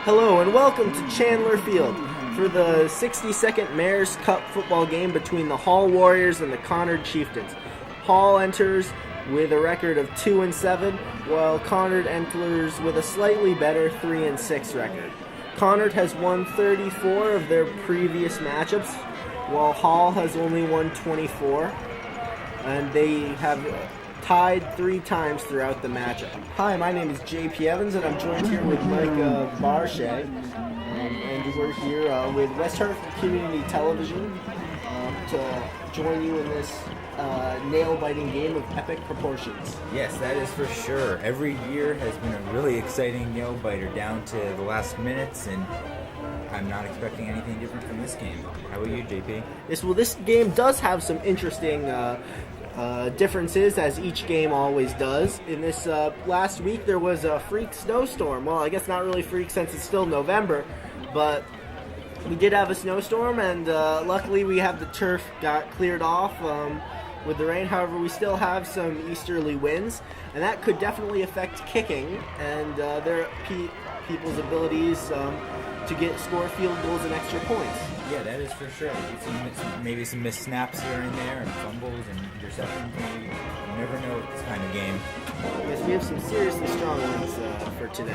Hello and welcome to Chandler Field for the 62nd Mayor's Cup football game between the Hall Warriors and the Conard Chieftains. Hall enters with a record of 2-7, while Conard enters with a slightly better 3-6 record. Conard has won 34 of their previous matchups, while Hall has only won 24, and they have tied 3 times throughout the matchup. Hi, my name is JP Evans, and I'm joined here with Mike Barshay, and we're here with West Hartford Community Television to join you in this nail-biting game of epic proportions. Yes, that is for sure. Every year has been a really exciting nail-biter down to the last minutes, and I'm not expecting anything different from this game. How about you, JP? Yes, well, this game does have some interesting differences, as each game always does. In this last week, there was a freak snowstorm. Well, I guess not really freak since it's still November, but we did have a snowstorm, and luckily we have the turf got cleared off with the rain. However, we still have some easterly winds, and that could definitely affect kicking and their people's abilities to score field goals and extra points. Yeah, that is for sure. Maybe some missed snaps here and there, and fumbles and interceptions. Maybe you never know with this kind of game. Yes, we have some seriously strong ones for today.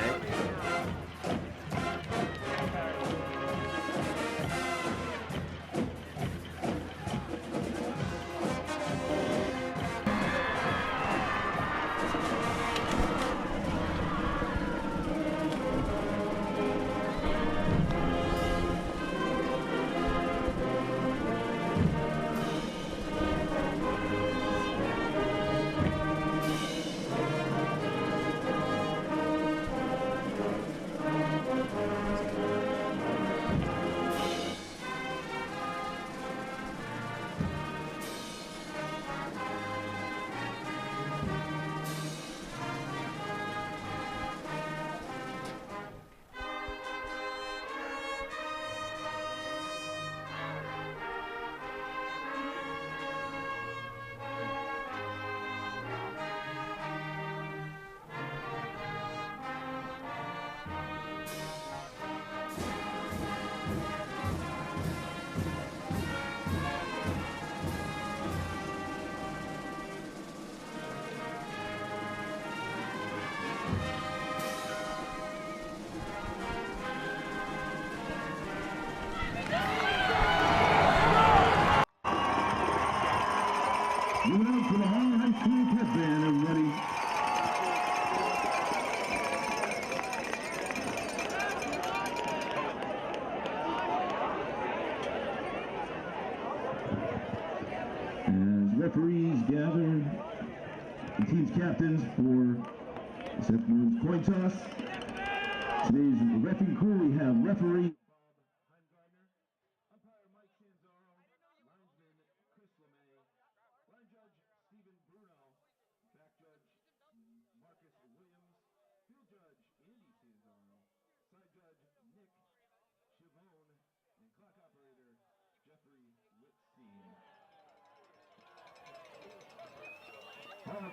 As referees gather, the team's captains for this afternoon's coin toss. Today's referee crew, we have referee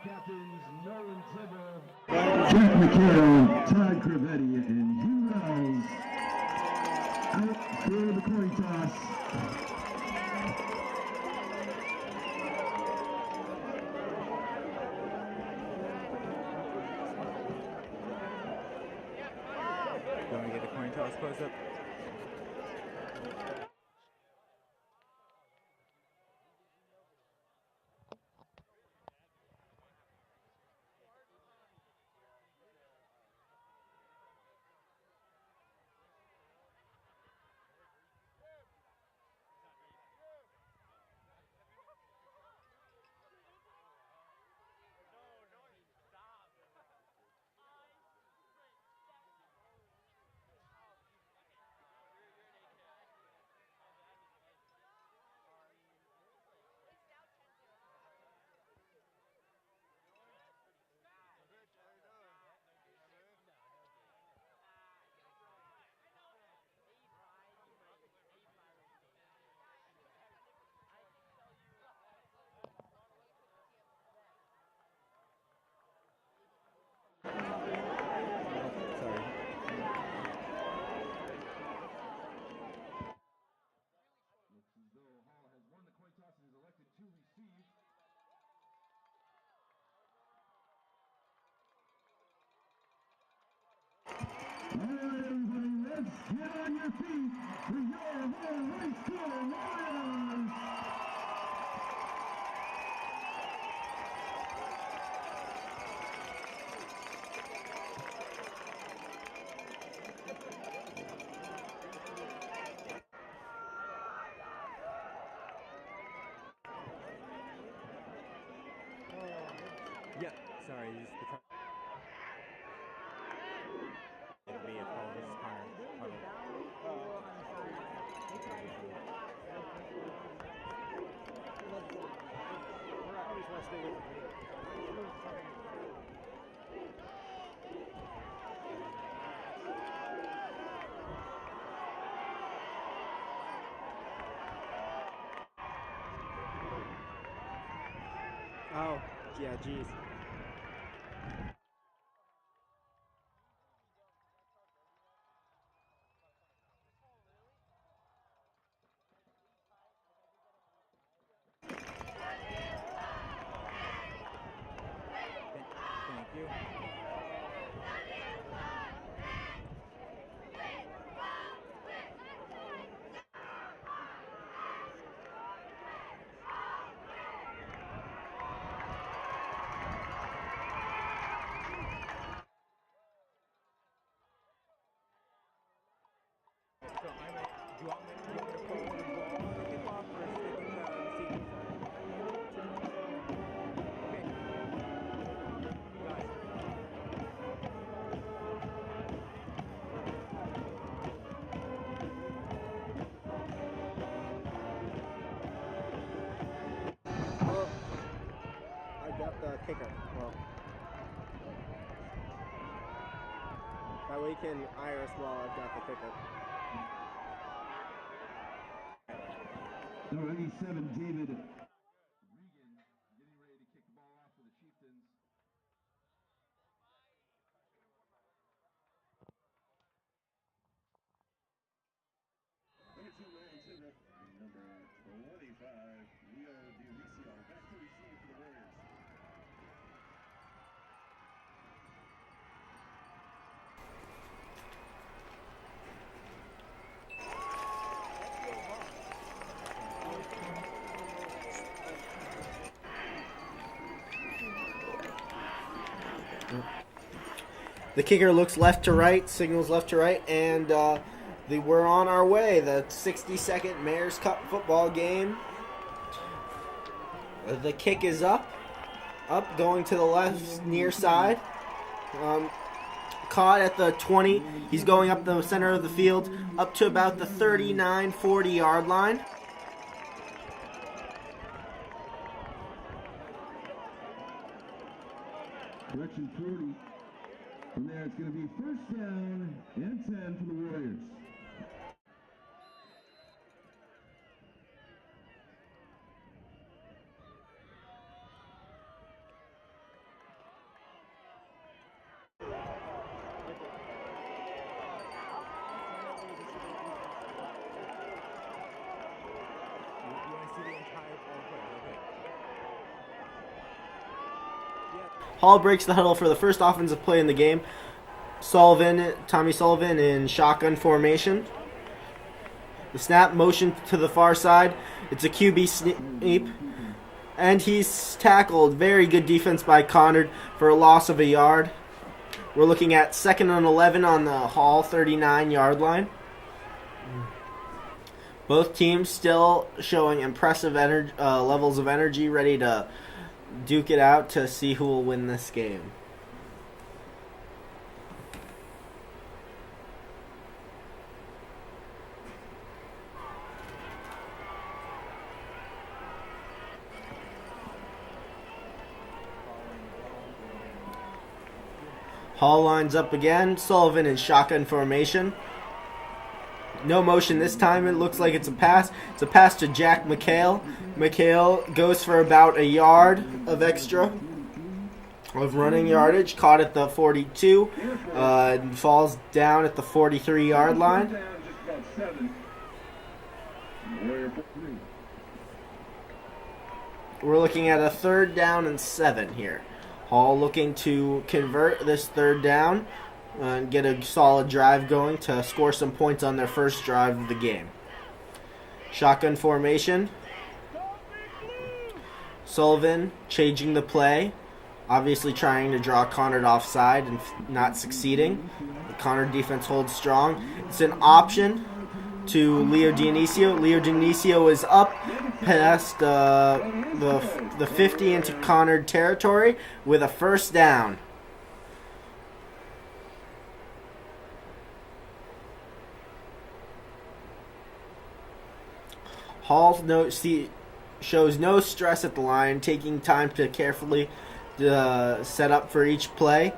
captains Nolan Tibble, Jack McHale, Todd Crevetti, and Hugh Wells out for the coin toss. You want to get the coin toss close up? your feet for your whole high school Warriors. Yeah, sorry, this is the it'll be a call. This is Conard. Oh, yeah, geez. Thank you. So do you want me to throw the ball on the kickoff or stick with the receiving side? Okay. Oh, I got the kicker. Well, that way you can iris while I've got the kicker. Number 87, David Regan, getting ready to kick the ball off for the Chieftains. Number 2, Ryan Silver. Number 25, Leo Dionisio, back to receive for the Warriors. The kicker looks left to right, signals left to right, and we're on our way. The 60-second Mayor's Cup football game. The kick is up, going to the left near side. Caught at the 20. He's going up the center of the field, up to about the 39, 40-yard line. Correction 40. From there, it's going to be first down and 10 for the Warriors. You want to see the entire ball play? Okay. Hall breaks the huddle for the first offensive play in the game. Tommy Sullivan in shotgun formation. The snap motion to the far side. It's a QB sneak. And he's tackled. Very good defense by Conard for a loss of a yard. We're looking at 2nd and 11 on the Hall 39-yard line. Both teams still showing impressive levels of energy, ready to duke it out to see who will win this game. Hall lines up again. Sullivan in shotgun formation. No motion this time. It looks like it's a pass. It's a pass to Jack McHale. McHale goes for about a yard of extra of running yardage. Caught at the 42. Falls down at the 43-yard line. We're looking at a 3rd down and 7 here. Hall looking to convert this 3rd down. and get a solid drive going to score some points on their first drive of the game. Shotgun formation. Sullivan changing the play, obviously trying to draw Conard offside and not succeeding. The Conard defense holds strong. It's an option to Leo Dionisio. Leo Dionisio is up past the 50 into Conard territory with a first down. Hall shows no stress at the line, taking time to carefully set up for each play.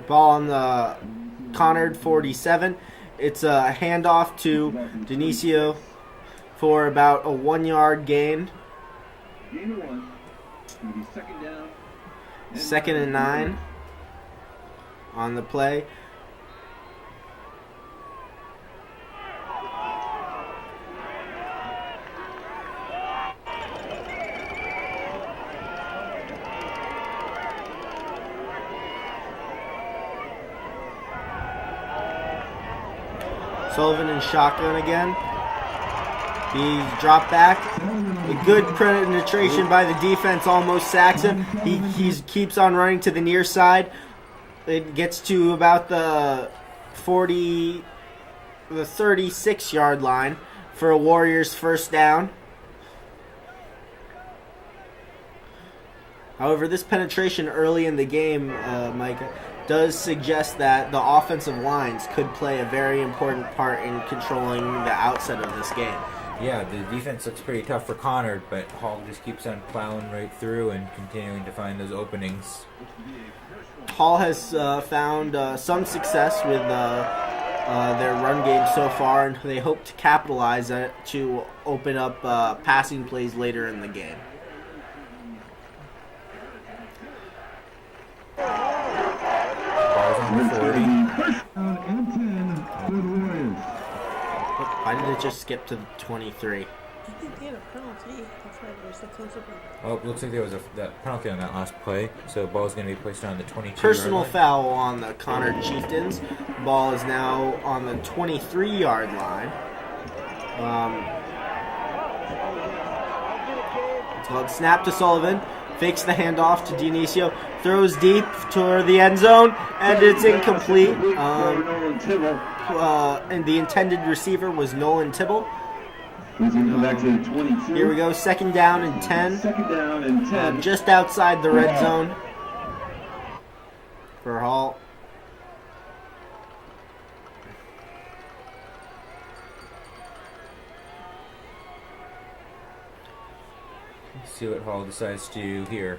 Ball on the Conard 47. It's a handoff to Dionisio for about a 1-yard gain. Gain of 1. It'll be second down. Second and 9 on the play. Sullivan in shotgun again. He's dropped back. A good penetration by the defense almost sacks him. He keeps on running to the near side. It gets to about the 36-yard line for a Warriors first down. However, this penetration early in the game, Micah, does suggest that the offensive lines could play a very important part in controlling the outset of this game. Yeah, the defense looks pretty tough for Conard, but Hall just keeps on plowing right through and continuing to find those openings. Hall has found some success with their run game so far, and they hope to capitalize on it to open up passing plays later in the game. Ball's on the 40. And 10 for the Warriors. Why did it just skip to the 23? I think they had a penalty. That's why there's the close up. Oh, it looks like there was that penalty on that last play, so the ball's going to be placed on the 22. Personal foul on the Conard Chieftains. Ball is now on the 23-yard line. It's called snap to Sullivan. Fakes the handoff to Dionisio. Throws deep toward the end zone, and it's incomplete. And the intended receiver was Nolan Tibble. He's going to go back to the 22. Here we go, second down and 10. Second down and 10. Just outside the red zone for Hall. Let's see what Hall decides to do here.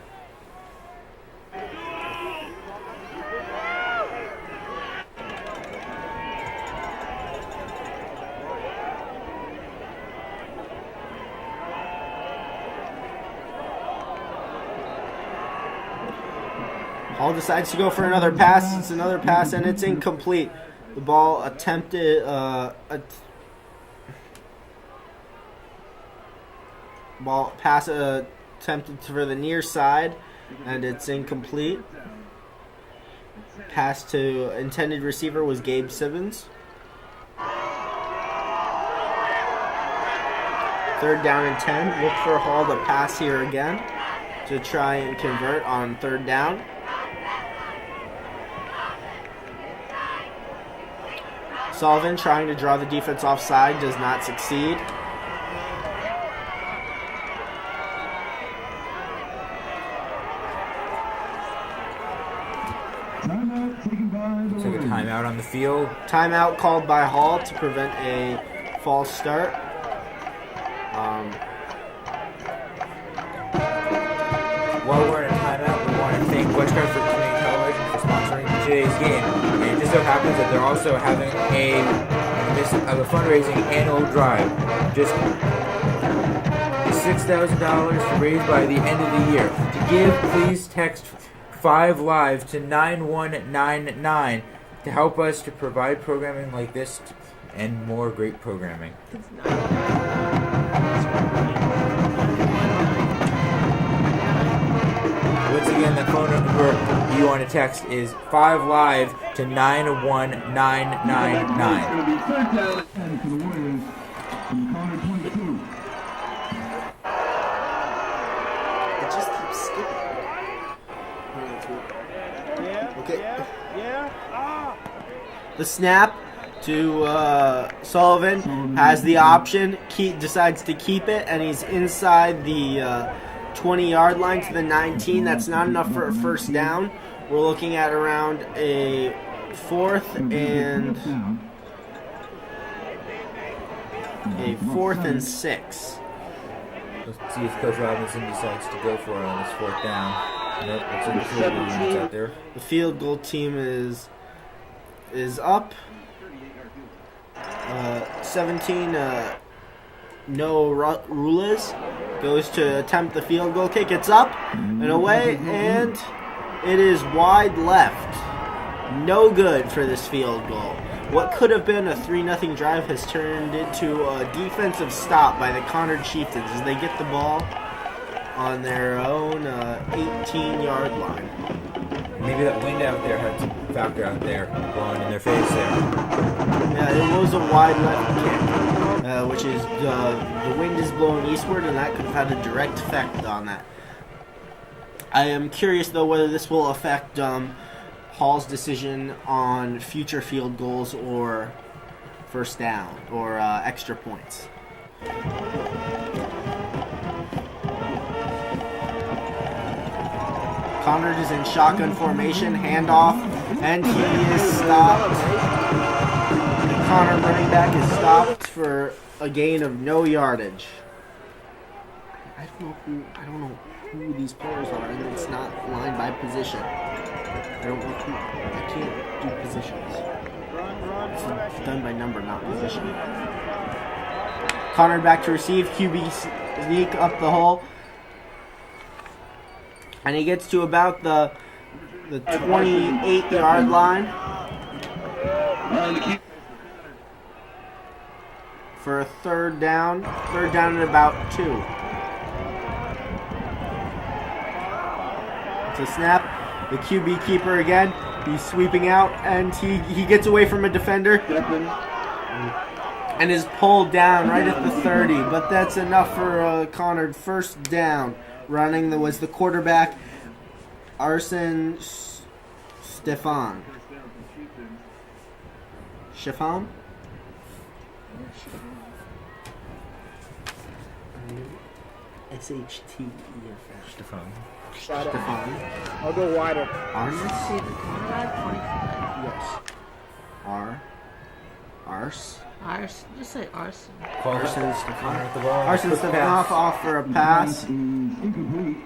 Hall decides to go for another pass. It's another pass, and it's incomplete. The ball attempted attempted for the near side, and it's incomplete. Pass to intended receiver was Gabe Simmons. Third down and 10. Look for Hall to pass here again to try and convert on third down. Sullivan trying to draw the defense offside, does not succeed. Timeout taken by the Took a Warriors. timeout on the field. Timeout called by Hall to prevent a false start. While we're in a timeout, we want to thank West Hartford Community Television for sponsoring today's game. And it just so happens that they're also having a fundraising annual drive. Just $6,000 raised by the end of the year. To give, please text 5LIVE to 9199 to help us to provide programming like this and more great programming. It's not. want to text is 5 live to 91999. It's going to be third down and for the Warriors from Conard 22. It just keeps skipping. Okay. The snap to Sullivan has the option. Decides to keep it, and he's inside the 20-yard line to the 19. That's not enough for a first down. We're looking at around a fourth and 6. Let's see if Coach Robinson decides to go for it on this 4th down. Nope, it's in the field goal units out there. The field goal team is up. 17. No Rules goes to attempt the field goal kick. It's up and away, and it is wide left. No good for this field goal. What could have been a 3-0 drive has turned into a defensive stop by the Conard Chieftains as they get the ball on their own 18-yard line. Maybe that wind out there had some factor out there blowing in their face there. Yeah, it was a wide left kick, which is the wind is blowing eastward, and that could have had a direct effect on that. I am curious, though, whether this will affect Hall's decision on future field goals or first down or extra points. Conard is in shotgun formation, handoff, and he is stopped. The Conard running back is stopped for a gain of no yardage. I don't know who these players are, and it's not lined by position. I can't do positions. It's done by number, not position. Conard back to receive. QB sneak up the hole. And he gets to about the 28-yard line for a third down. Third down at about 2. It's a snap. The QB keeper again. He's sweeping out, and he gets away from a defender and is pulled down right at the 30. But that's enough for Conard. First down. Running was the quarterback, Arsen Stefan. Stefan? S-H-T-E-F-N. Stefan. Stefan. I'll go wider. Arsen? Conrad 25. Yes. Ars? Arson. Just say arson. Arsen Stefan. At the ball. Arsen Quick Stefan pass. off for a pass. Incomplete.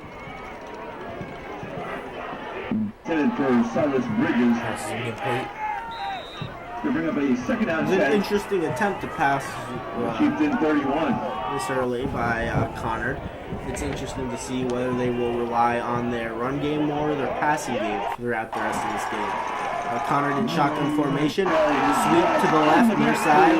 Intended for Silas Bridges. Pass is incomplete. To bring up a second down It was an set. interesting attempt to pass Chieftain 31. this early by Conard. It's interesting to see whether they will rely on their run game more or their passing game throughout the rest of this game. Conard in shotgun formation, sweep to the left near side.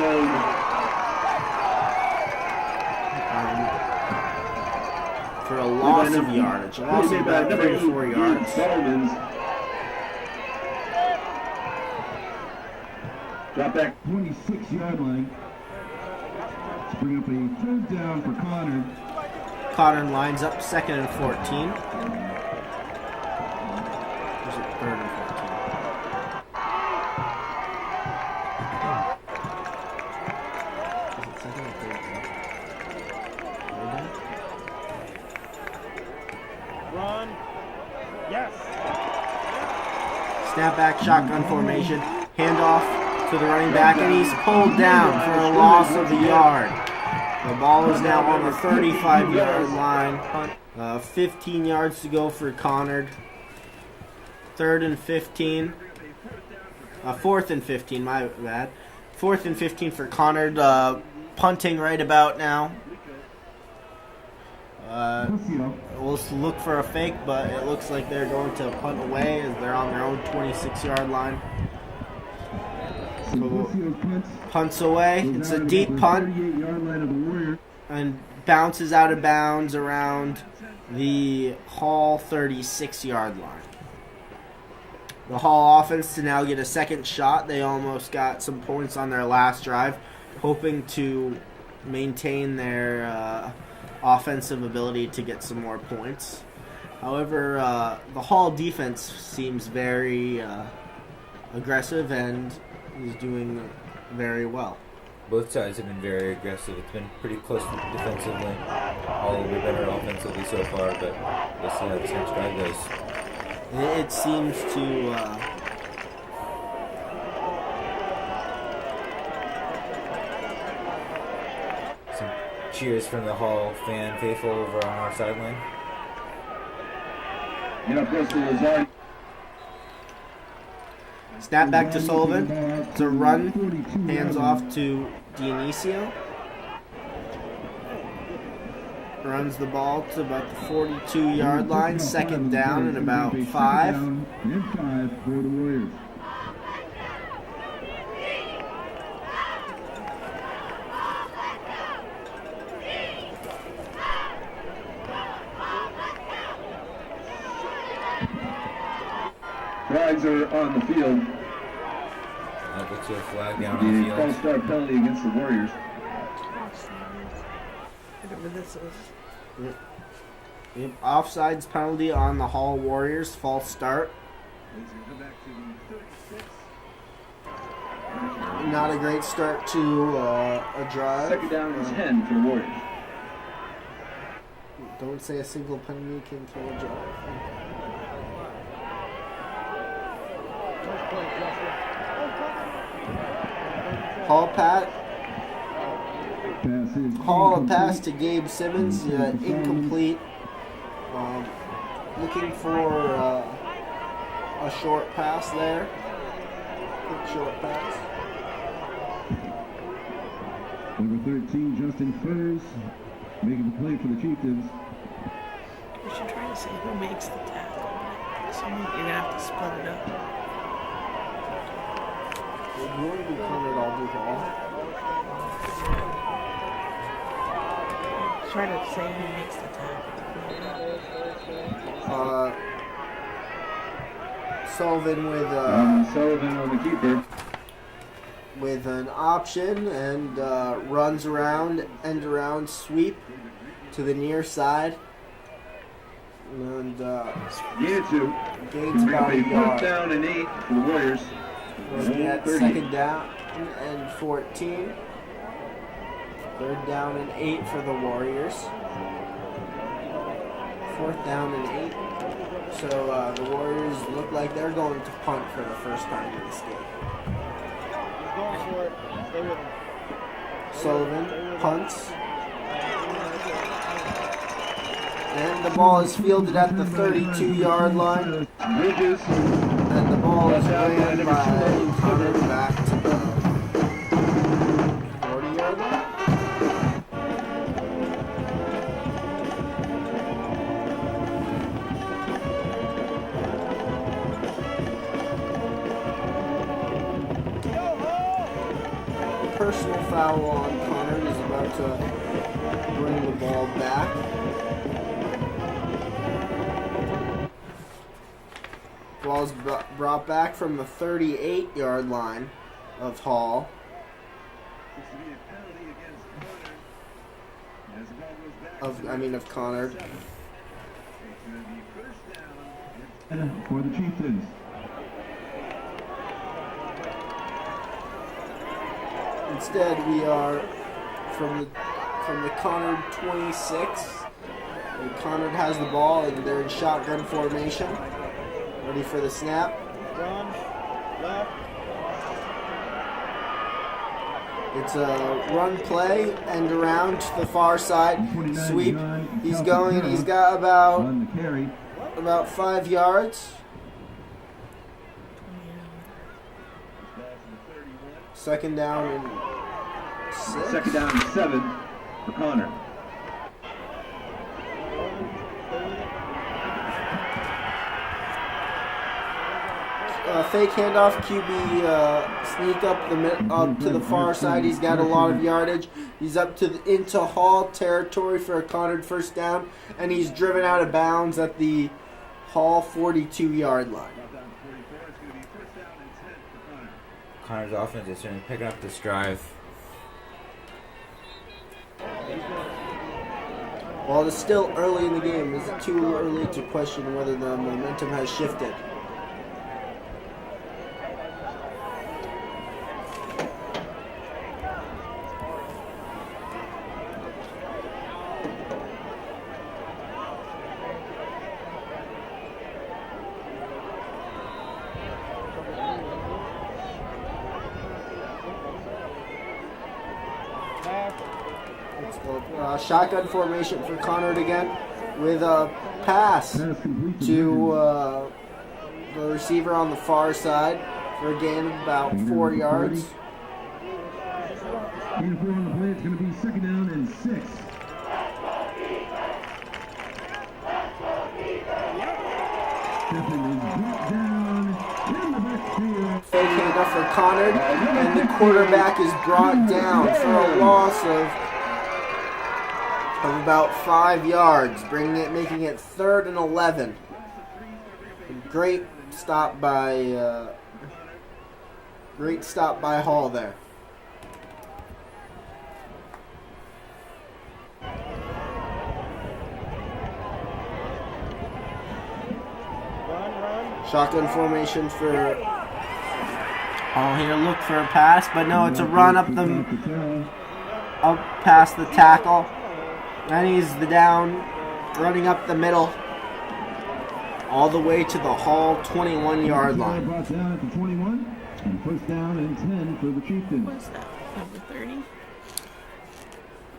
For a loss of yardage, a loss of about 3 or 4 yards. Solomon's. Drop back 26-yard line. Let's bring up a third down for Conard. Conard lines up 2nd and 14. Or is it 3rd and 14? Is it 2nd or 3rd? Run. Yes. Snap back, shotgun formation, handoff to the running back, and he's pulled down for a loss of a yard. The ball is now on the 35-yard line. 15 yards to go for Conard. 3rd and 15. 4th and 15, my bad. 4th and 15 for Conard. Punting right about now. We'll look for a fake, but it looks like they're going to punt away as they're on their own 26-yard line. So, punts away. It's a deep punt and bounces out of bounds around the Hall 36-yard line. the Hall offense to now get a second shot. They almost got some points on their last drive, hoping to maintain their offensive ability to get some more points. However, the Hall defense seems very aggressive and is doing very well. Both sides have been very aggressive. It's been pretty close defensively. All will be better offensively so far, but we'll see how this next drive goes. It seems to Some cheers from the Hall fan faithful over on our sideline. snap back to Sullivan. It's a run, hands off to Dionisio. Runs the ball to about the 42-yard line, second down and about 5. And 5 for the Warriors. Flags are on the field. That looks like a flag down on the The field. false start penalty against the Warriors. Whatever this is. Offsides penalty on the Hall Warriors, false start. Not a great start to a drive. Second down and 10 for the Warriors. Don't say a single penalty can kill a drive. Hall a pass to Gabe Simmons, incomplete. Looking for a short pass there. Quick short pass. Number 13, Justin Furs, making the play for the Chieftains. We should try to say who makes the tackle. So you're gonna have to split it up. If you want to do Conard, I'll do Hall. Try to say who makes the tackle. Sullivan Sullivan on the keeper. with an option and runs around, end around sweep to the near side. And Gain 2. gains Bring up about a a 4th yard. down and 8 for the Warriors. Looking at 30. second down and 14. Third down and 8 for the Warriors. 4th down and 8. So the Warriors look like they're going to punt for the first time in this game. He's going for it. Stay with him. Sullivan punts. And the ball is fielded at the 32-yard line. Bridges. And the ball is ran by Conard back to the 40-yard line. Personal foul on Conard is about to bring the ball back. Ball's brought back from the 38-yard line of Hall. Of Conard. For the Chieftains. Instead, we are from the Conard 26. And Conard has the ball, and they're in shotgun formation. Ready for the snap. Run. Left. It's a run play, end around to the far side, sweep. He's going, and he's got On the carry. about 5 yards. Second down and 6. Second down and 7 for Conard. Fake handoff, QB sneak up to the far side. He's got a lot of yardage. He's up into Hall territory for a Conard first down, and he's driven out of bounds at the Hall 42-yard line. Conard's offense is certainly picking up this drive. While it's still early in the game, it's too early to question whether the momentum has shifted. Shotgun formation for Conard again with a pass to the receiver on the far side for a gain of about 4 yards. And for on the play, it's going to be 2nd down and 6. Stephen is brought down in the backfield. Fake handoff for Conard, and the quarterback is brought down for a loss of about 5 yards, making it 3rd and 11. Great stop by Hall there. Shotgun formation for Hall here. Look for a pass, but no, it's a run up past the tackle. And he's running up the middle, all the way to the Hall 21-yard line. Brought down at the 21, and 1st down and 10 for the Chieftains. What's that? Number 30?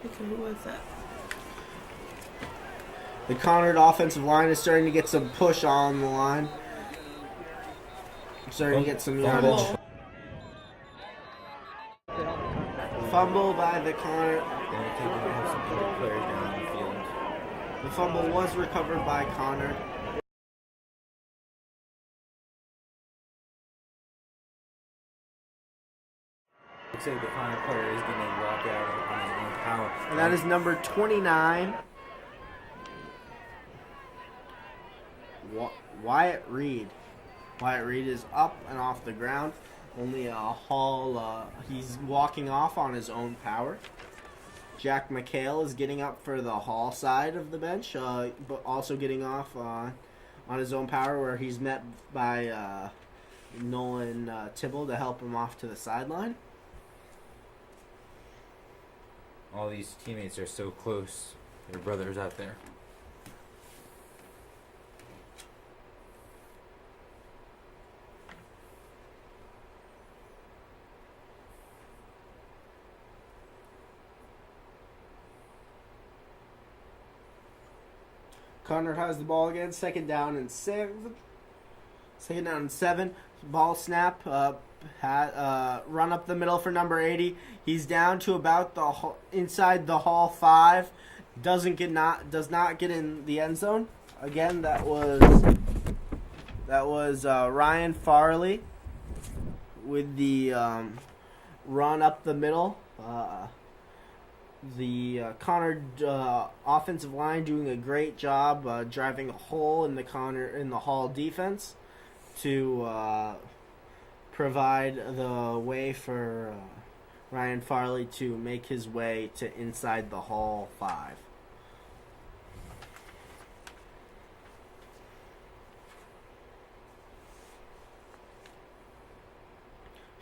Okay, who was that? The Conard offensive line is starting to get some push on the line. Starting to get some yardage. Fumble by the Conard. The fumble was recovered by Conard. Looks like the Conard player is going to walk out on his own power. And that is number 29. Wyatt Reed. Wyatt Reed is up and off the ground. Only a Hall, he's walking off on his own power. Jack McHale is getting up for the Hall side of the bench, but also getting off on his own power, where he's met by Nolan Tibble to help him off to the sideline. All these teammates are so close. Their brothers out there. Conard has the ball again. 2nd down and 7. 2nd down and 7. Ball snap. Run up the middle for number 80. He's down to about inside the Hall 5. Does not get in the end zone. Again, that was Ryan Farley with the run up the middle. The Conard offensive line doing a great job driving a hole in the Hall defense to provide the way for Ryan Farley to make his way to inside the Hall 5.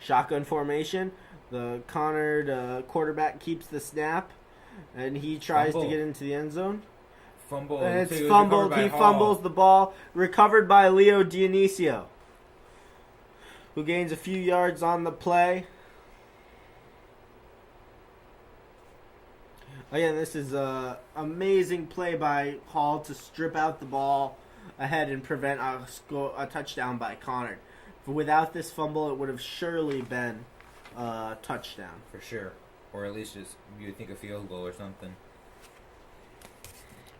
Shotgun formation. The Conard quarterback keeps the snap, and he tries to get into the end zone. Fumble. And it's fumbled. He fumbles the ball. Recovered by Leo Dionisio, who gains a few yards on the play. Again, this is an amazing play by Hall to strip out the ball ahead and prevent a touchdown by Conard. Without this fumble, it would have surely been a touchdown. For sure. Or at least you would think a field goal or something.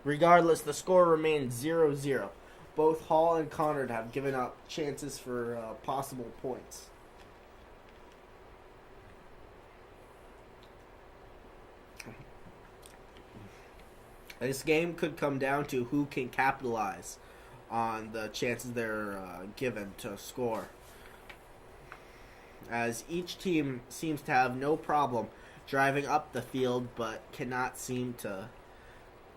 Regardless, the score remains 0-0. Both Hall and Conard have given up chances for possible points. This game could come down to who can capitalize on the chances they're given to score. as each team seems to have no problem driving up the field, but cannot seem to.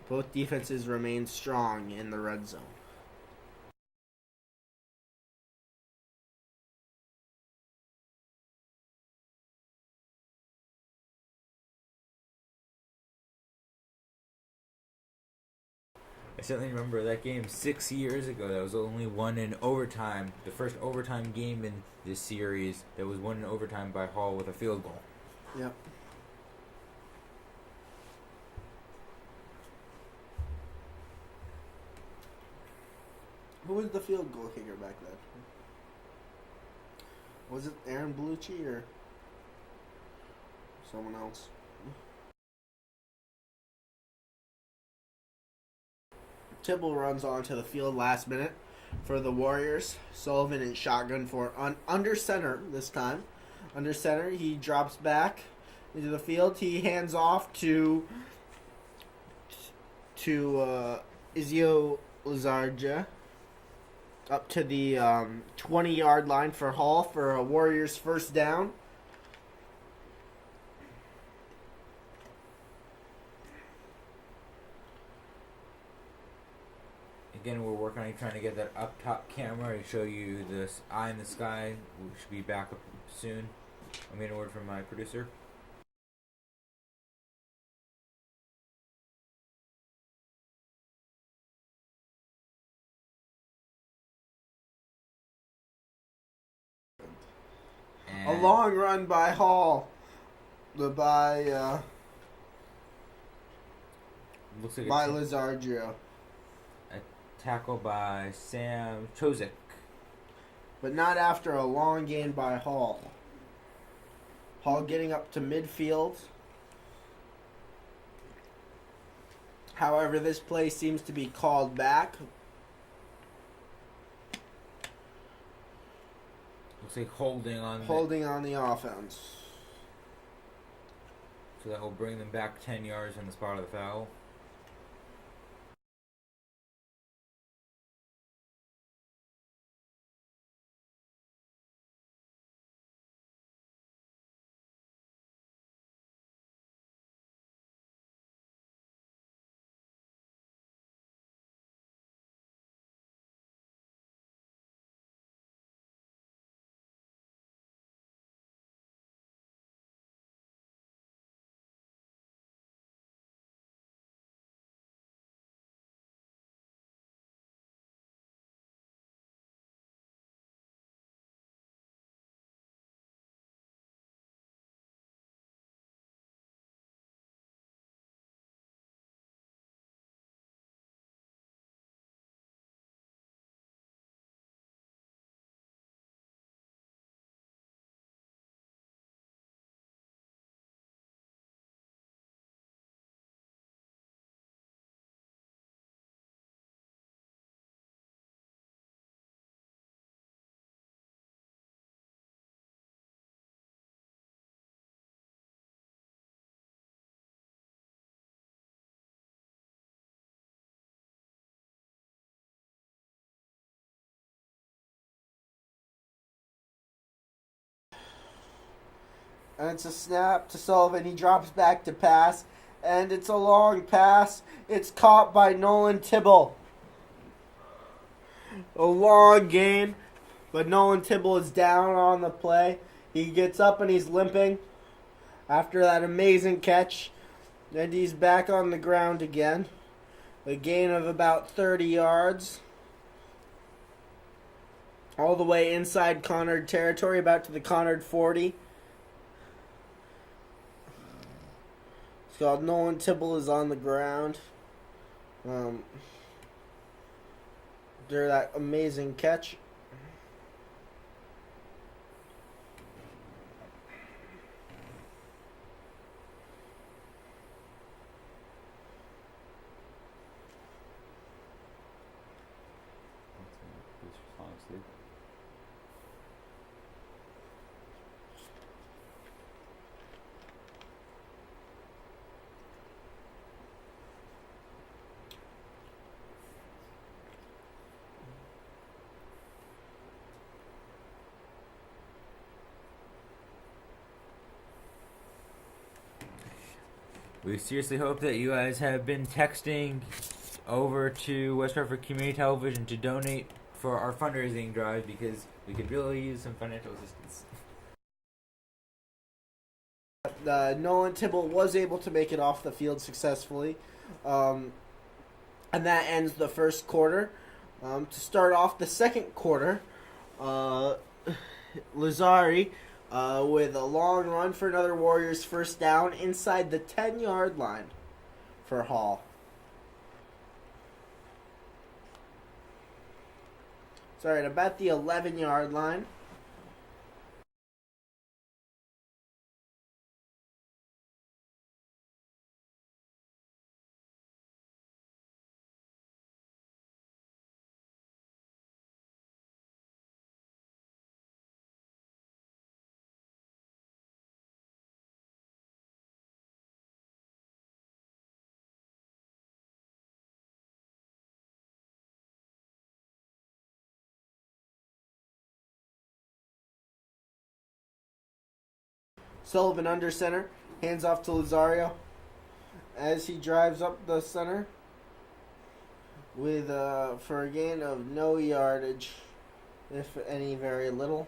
Both defenses remain strong in the red zone. I certainly remember that game 6 years ago. That was only won in overtime. The first overtime game in this series that was won in overtime by Hall with a field goal. Yep. Who was the field goal kicker back then? Was it Aaron Bellucci or someone else? Tibble runs onto the field last minute for the Warriors. Sullivan in shotgun for under center this time. Under center, he drops back into the field. He hands off to Izio Lazarja up to the 20-yard line for Hall for a Warriors first down. Again, we're working on trying to get that up top camera to show you this eye in the sky. We should be back up soon. I'm getting a word from my producer. A long run by Hall. By looks like by a Lazargio. tackle by Sam Chozik. But not after a long gain by Hall. Hall getting up to midfield. However, this play seems to be called back. Looks like holding on The offense. So that will bring them back 10 yards on the spot of the foul. And it's a snap to Sullivan. He drops back to pass. And it's a long pass. It's caught by Nolan Tibble. A long gain. But Nolan Tibble is down on the play. He gets up and he's limping after that amazing catch. And he's back on the ground again. A gain of about 30 yards. All the way inside Conard territory, about to the Conard 40. So Nolan Tibble is on the ground. After that amazing catch. We seriously hope that you guys have been texting over to West Hartford Community Television to donate for our fundraising drive because we could really use some financial assistance. Nolan Tibble was able to make it off the field successfully. And that ends the first quarter. To start off the second quarter, Lazari with a long run for another Warriors first down inside the 10-yard line for Hall. Sorry, at about the 11-yard line. Sullivan under center, hands off to Lazario as he drives up the center with for a gain of no yardage, if any, very little.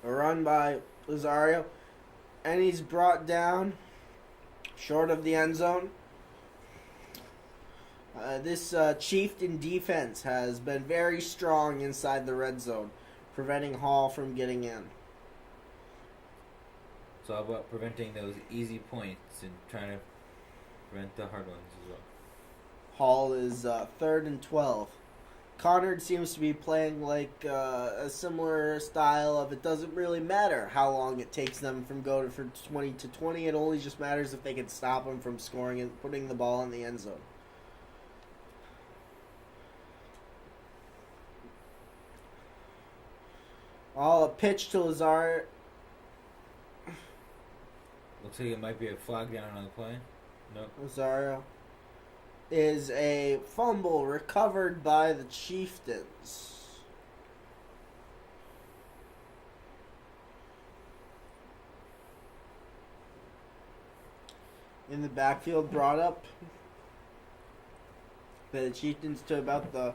A run by Lazario, and he's brought down short of the end zone. This Chieftain defense has been very strong inside the red zone, preventing Hall from getting in. It's all about preventing those easy points and trying to prevent the hard ones as well. Hall is 3rd and 12. Conard seems to be playing like a similar style of it doesn't really matter how long it takes them from going for 20 to 20. It only just matters if they can stop them from scoring and putting the ball in the end zone. A pitch to Lazar. Looks like it might be a flag down on the play. Nope. Lazario is a fumble recovered by the Chieftains. In the backfield, brought up by the Chieftains to about the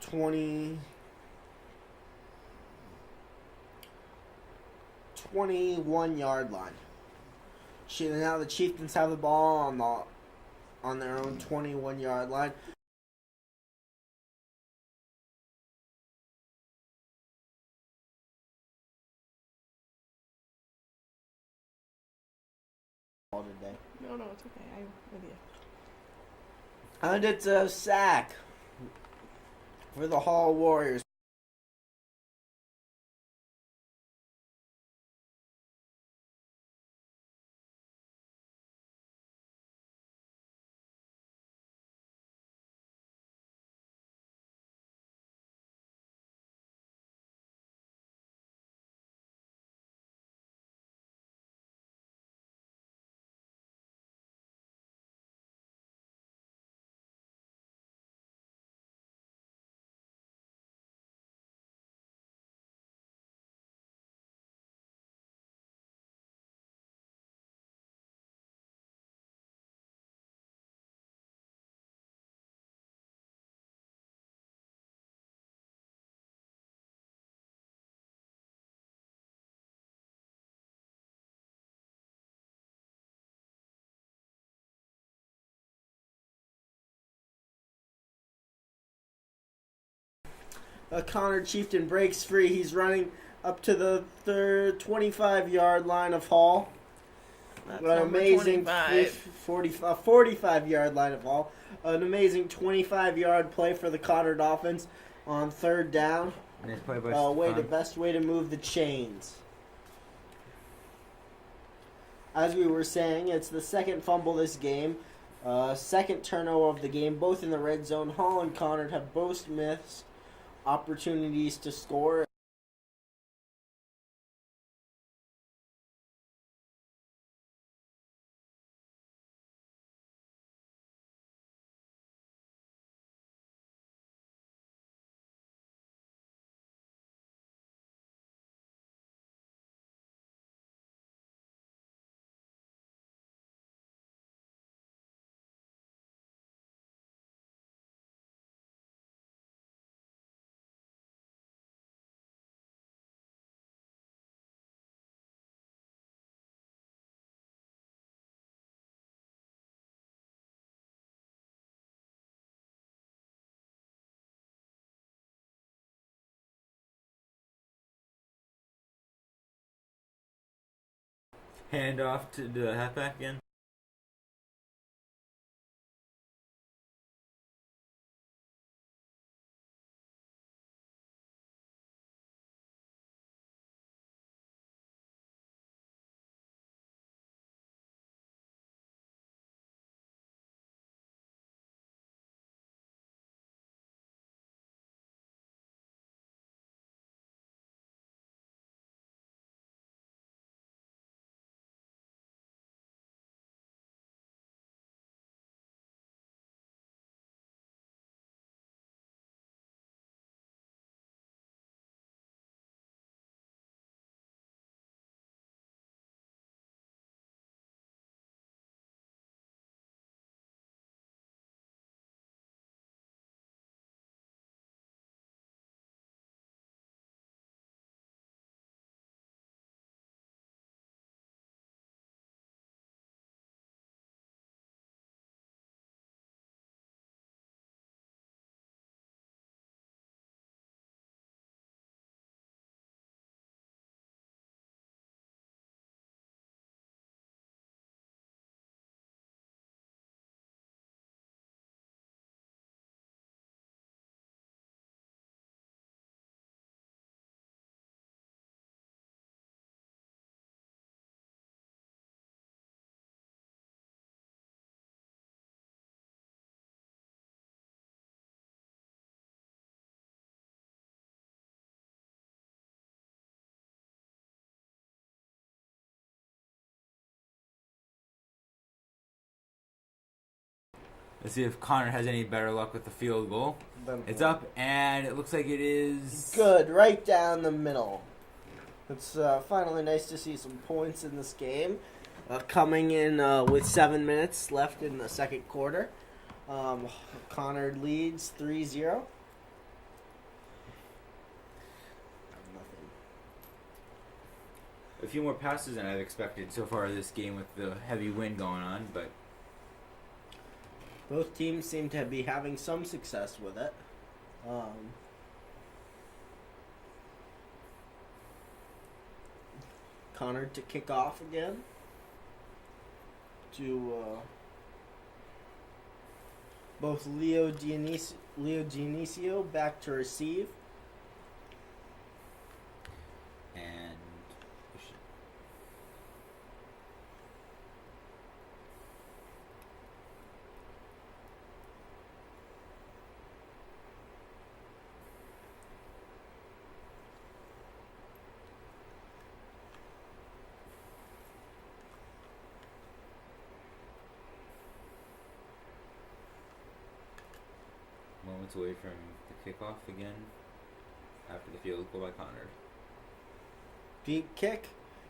21-yard line. Now the Chieftains have the ball on their own 21-yard line. Today. No, it's okay. I'm with you. And it's a sack for the Hall Warriors. Conard Chieftain breaks free. He's running up to the 25-yard line of Hall. That's An number amazing 25. 45-yard line of ball. An amazing 25-yard play for the Conard offense on third down. Nice play by Best way to move the chains. As we were saying, it's the second fumble this game. Second turnover of the game, both in the red zone. Hall and Conard have both missed opportunities to score. Hand off to the halfback again. Let's see if Conard has any better luck with the field goal. It's up, and it looks like it is Good, right down the middle. It's finally nice to see some points in this game. Coming in with 7 minutes left in the second quarter. Conard leads 3-0. a few more passes than I've expected so far this game with the heavy wind going on, but Both teams seem to be having some success with it. Conard to kick off again. To both Leo Dionisio back to receive. and moments away from the kickoff again after the field goal by Conard. Deep kick.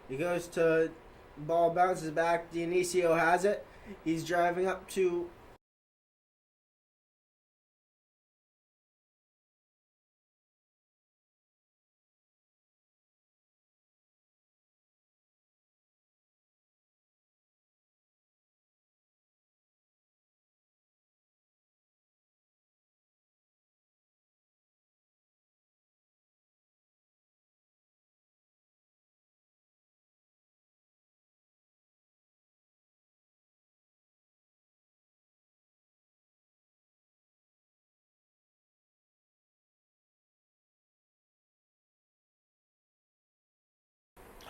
He goes to ball, bounces back. Dionisio has it. He's driving up to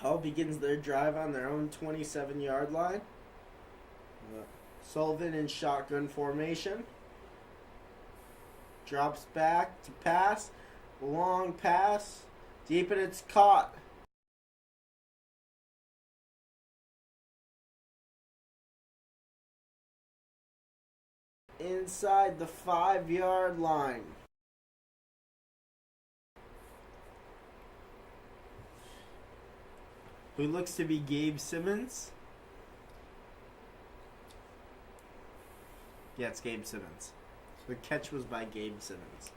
Hull begins their drive on their own 27-yard line. Sullivan in shotgun formation. Drops back to pass. Long pass. Deep, and it's caught. Inside the 5-yard line. Who looks to be Gabe Simmons. Yeah, it's Gabe Simmons. The catch was by Gabe Simmons.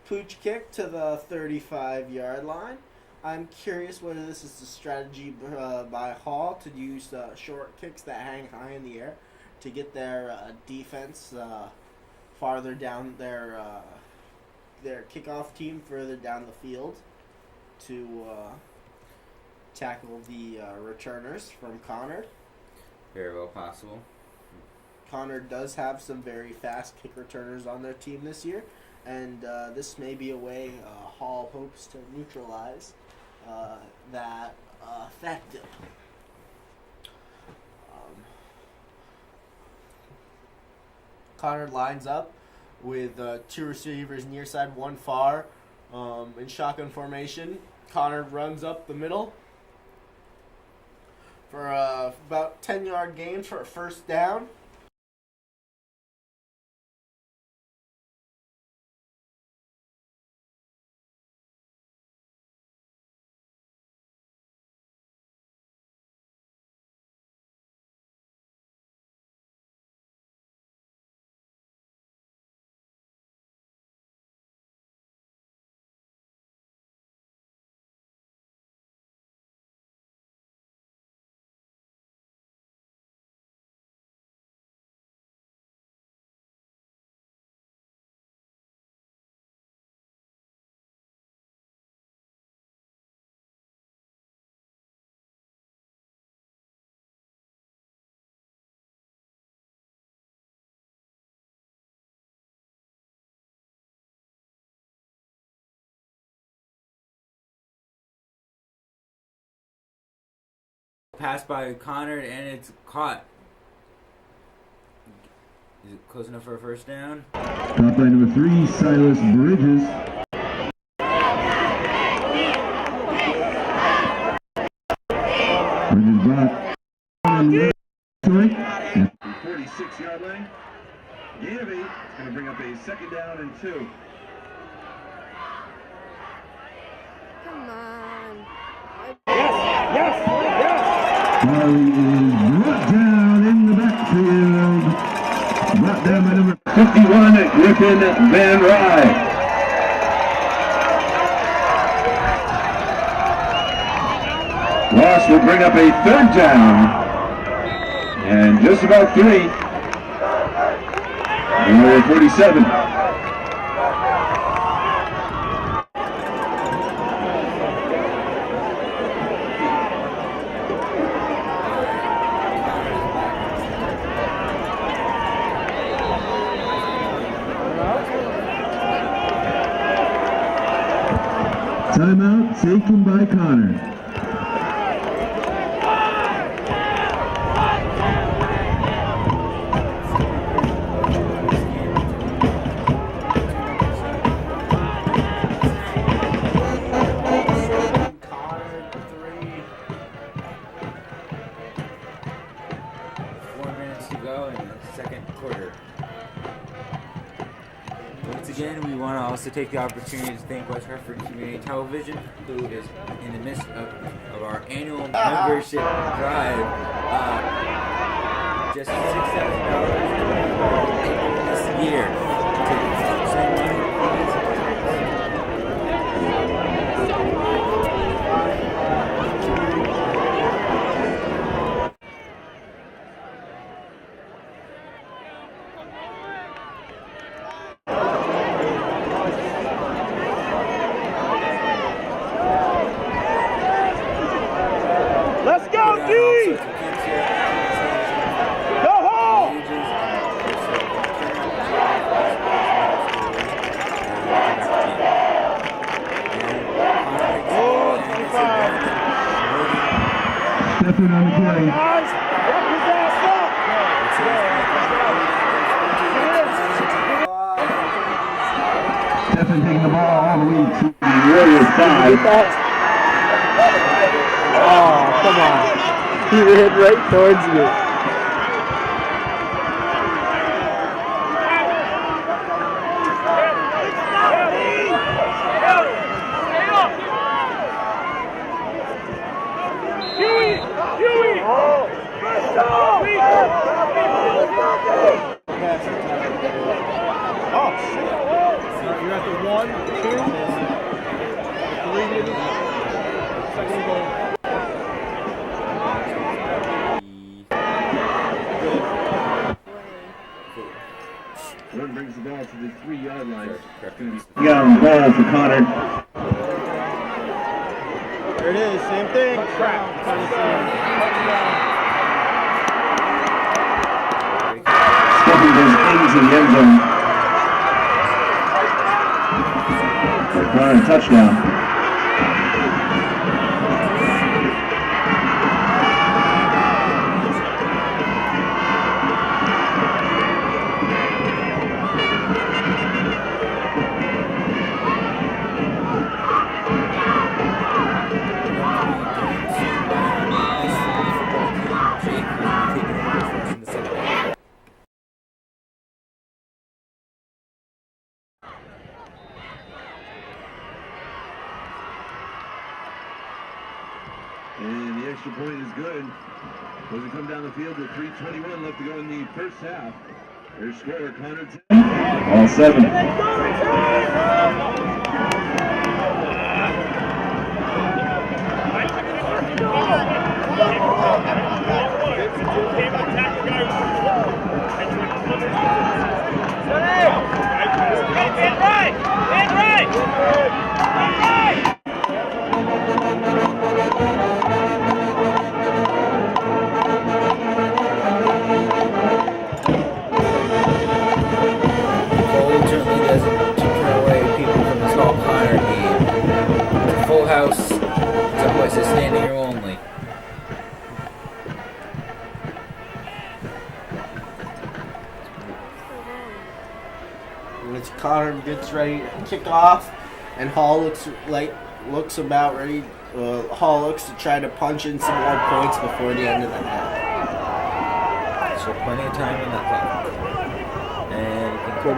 Pooch kick to the 35-yard line. I'm curious whether this is a strategy by Hall to use short kicks that hang high in the air to get their defense farther down their kickoff team further down the field to tackle the returners from Conard. Very well possible. Conard does have some very fast kick returners on their team this year, and this may be a way Hall hopes to neutralize that effective. Conard lines up with two receivers near side, one far, in shotgun formation. Conard runs up the middle for about 10-yard gain for a first down. Pass by Conard, and it's caught. Is it close enough for a first down? Caught by number 3, Silas Bridges. Bridges brought on the 46-yard line. Gain of 8. It's going to bring up a second down and 2. Come on. Farley is brought down in the backfield. Brought down by number 51, Griffin Van Rye. Loss will bring up a third down. And just about 3. Number 47. Timeout taken by Conard. Conard 3. 4 minutes to go in the second quarter. Once again, we want to also take the opportunity to thank West Hartford Community Television, who is in the midst of our annual membership drive. Just $6,000 this year to send money. Let's go, D! Go home! Stephen on the carry. Guys, wrap his ass up! Stephen taking the ball all the way to the Warriors 5. Oh, come on. He ran right towards me. Oh, shit. You're at the 1, 2, 3 minutes. Second goal. One brings the ball to the 3-yard line. Yeah, on the ball for Conard. There it is, same thing. Trap. Stephen goes into the end zone. For Conard, touchdown. And the extra point is good. As we come down the field with 3:21 left to go in the first half. Their scorer, Conard 10. All 7. House. Some places standing room only. Conard gets ready to kick off, and Hall looks about ready. Hall looks to try to punch in some more points before the end of the half. So plenty of time in that clock. And Go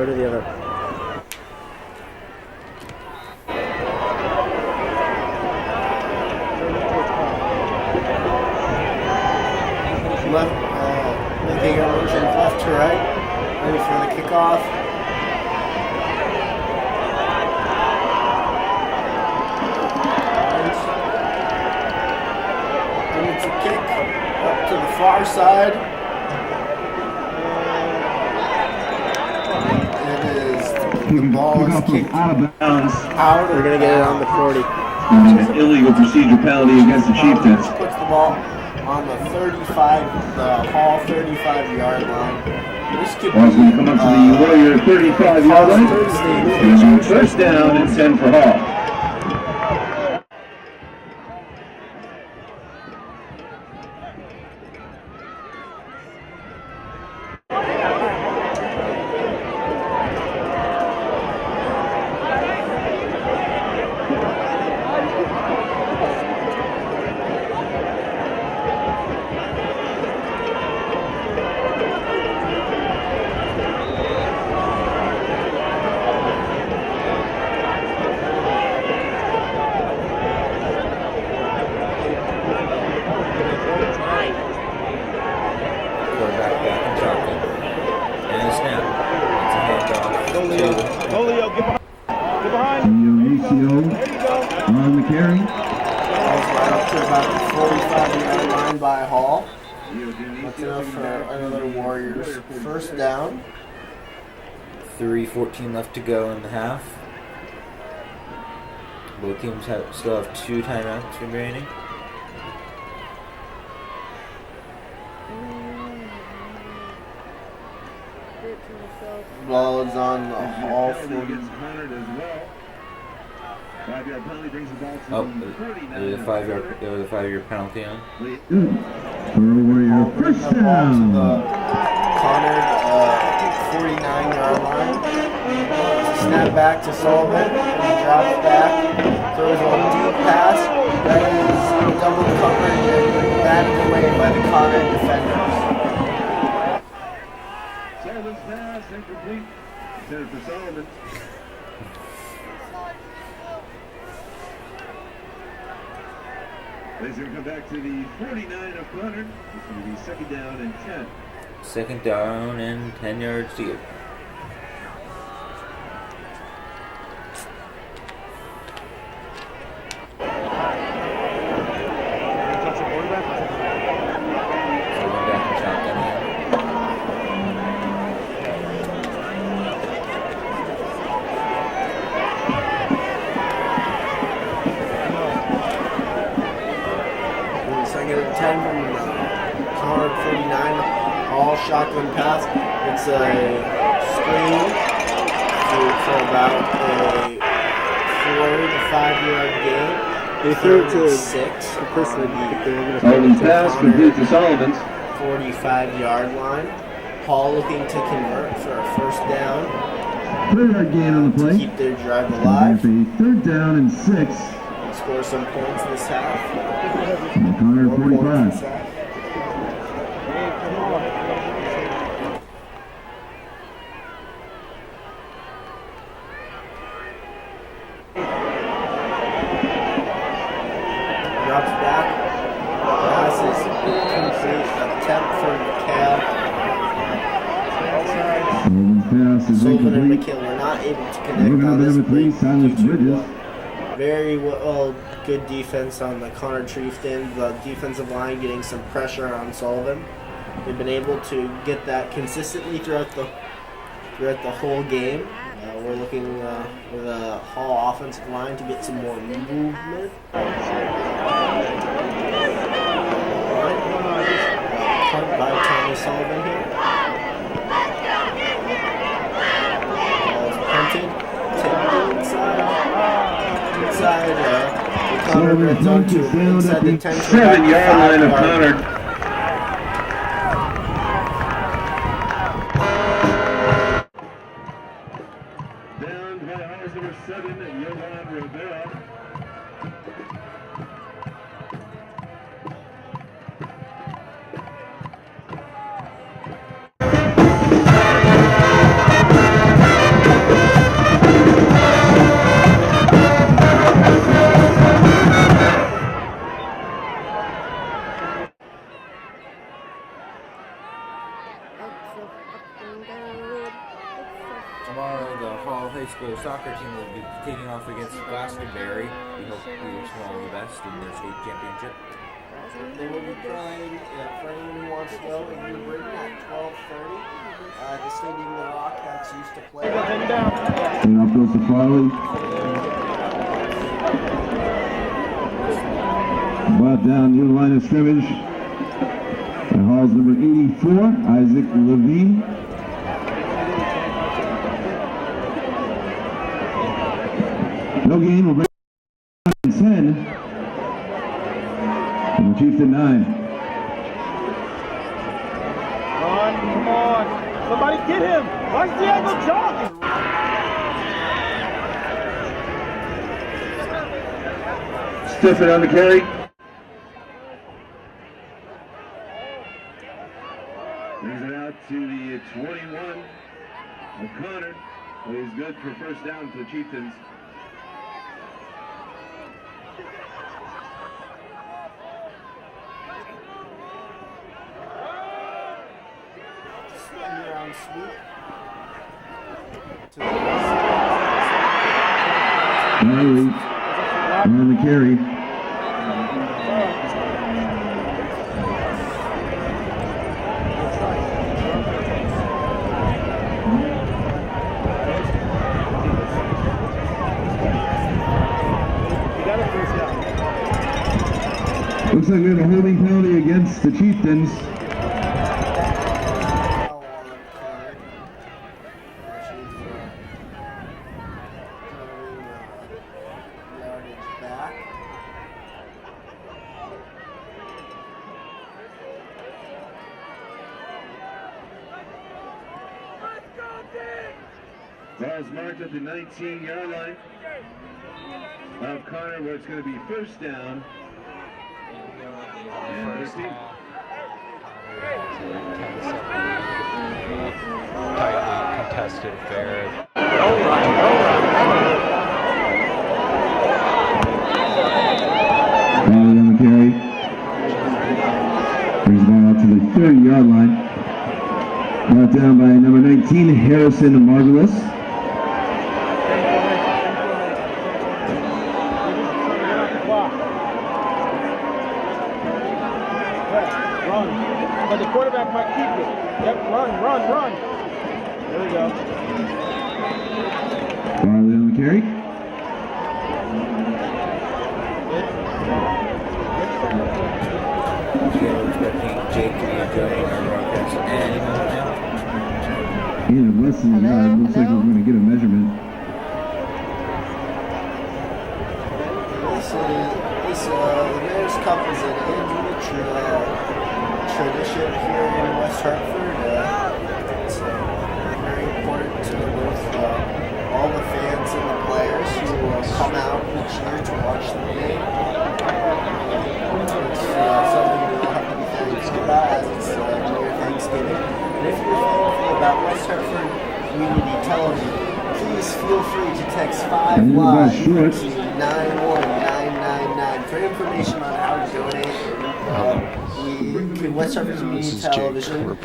to the other. Making a motion left to right, ready for the kickoff. And it's a kick up to the far side. It is the ball is kicked Out of bounds. out. We're gonna get it on the 40. Illegal procedure penalty against the Chieftains. Puts the ball on the 35, the Hall 35-yard line. This could be Ball's going to come up to the Warrior 35-yard line. And first down and 10 for Hall. quarterback back in shotgun. And the snap. It's a handoff to Julio, get behind. Dionisio on the carry. Ball's right up to about the 45-yard line by Hall. That's enough for another Warriors first down. 3:14 left to go in the half. Both teams still have 2 timeouts remaining. Ball is on the Hall 40. Oh, there's a 5-yard penalty on. Warrior first The ball to down. the Conard 49-yard line. Snap back to Sullivan. He drops back. Throws a deep pass. That is double covered and batted away by the Conard defenders. Sullivan's pass incomplete. Intended for Sullivan. He's going to come back to the 49 of Conard. It's going to be second down and 10. Second down and 10 yards to go. Sullivan back in shotgun again. Second and 10 from Conard 49. All shotgun pass. It's a screen for about a 4 to 5-yard gain. They threw it to 6. the person that they were going to Sullivan's pass complete to Sullivan's. 45-yard line. Hall looking to convert for a first down. 3-yard gain on the play. Keep their drive alive. With a third down and 6. Score some points this half. Conard 1 point this 45. half. Drops back. Passes complete. Attempt for McCall. Sullivan's pass is Sullivan and incomplete. McKill were not able to We're connect going on to this have a 3. play Silas due to, Bridges. very well, good defense on the Conard Chieftains. The defensive line getting some pressure on Sullivan. They've been able to get that consistently throughout the whole game. We're looking for the Hall offensive line to get some more movement. Punt by Tommy Sullivan here. Ball's punted. Tipped inside. The Conard red zone to inside the 10 to 7-yard line of 5 yard. Conard. soccer team will be taking off against Glastonbury. We hope we wish them all the best in their state championship. They will be playing, for anyone who wants to go, in New Britain at 12:30 at the Stadium the Rockets used to play. And up goes the Farley. Brought down near the line of scrimmage by Hall's number 84, Isaac Levine. No gain will bring 10. And the Chiefs at 9. Come on. Somebody get him. Why is Diego jogging? Stifford on the carry. Brings it out to the 21 of Conard. He's good for first down for the Chieftains. Around swoop. Riley on the carry. Looks like we have a holding penalty against the Chieftains. Ball's marked at the 19-yard line of Conard, where it's going to be first down. And 15. Tightly contested affair. Riley on the carry. Brings the ball out to the 30-yard line. Brought down by number 19, Harrison Marvelous. Run. But the quarterback might keep it. Yep, run. There we go. Riley on the carry. We're expecting Jake to be joining our broadcast any moment now. And less than a yard. Looks like we're going to get a measurement. The Mayor's Cup is an annual tradition here in West Hartford. It's very important to both all the fans and the players who come out each year to watch the game. It's something we'll have to be thankful about as it's near Thanksgiving. And if you're thankful about West Hartford Community Television, please feel free to text 5 Live to 91999 for information on how to donate. West Hartford Community Television is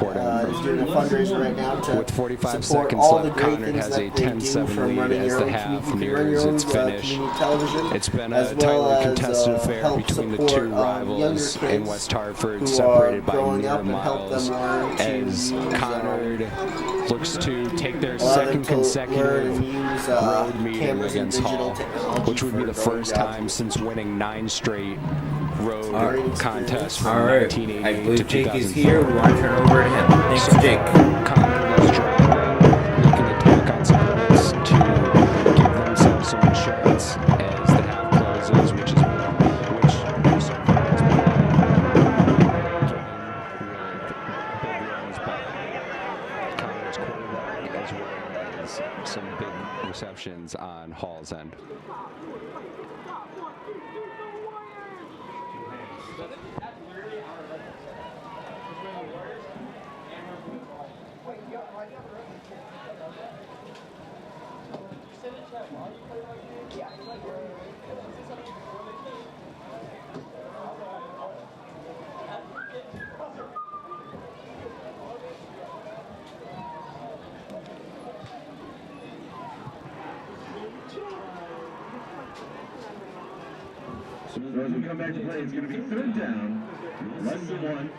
doing a fundraiser right now to with 45 support seconds all left, the great Conard things has that a they do 10-7 from lead running as your the own half community. You can run nears your own its finish. community television. It's been as a well tightly as, contested affair help between the support, two younger rivals in kids West Hartford, who separated are by growing mere up and help them miles, learn to as use, Conard looks to take their allow them second to learn consecutive and use, road meeting cameras and against digital Hall, technology which would be for the going first out time since winning 9 straight road Alright. contests from All right, 1988 I to believe Jake is 2004. here. We want to turn over to him. Thanks, Jake. Conard is driving, looking to tack on some points to give themselves some insurance as the half closes, which so far has been big runs by Conard's quarterback, as well as some big receptions on Hall's end. So as we come back to play, it's going to be third down, less than one.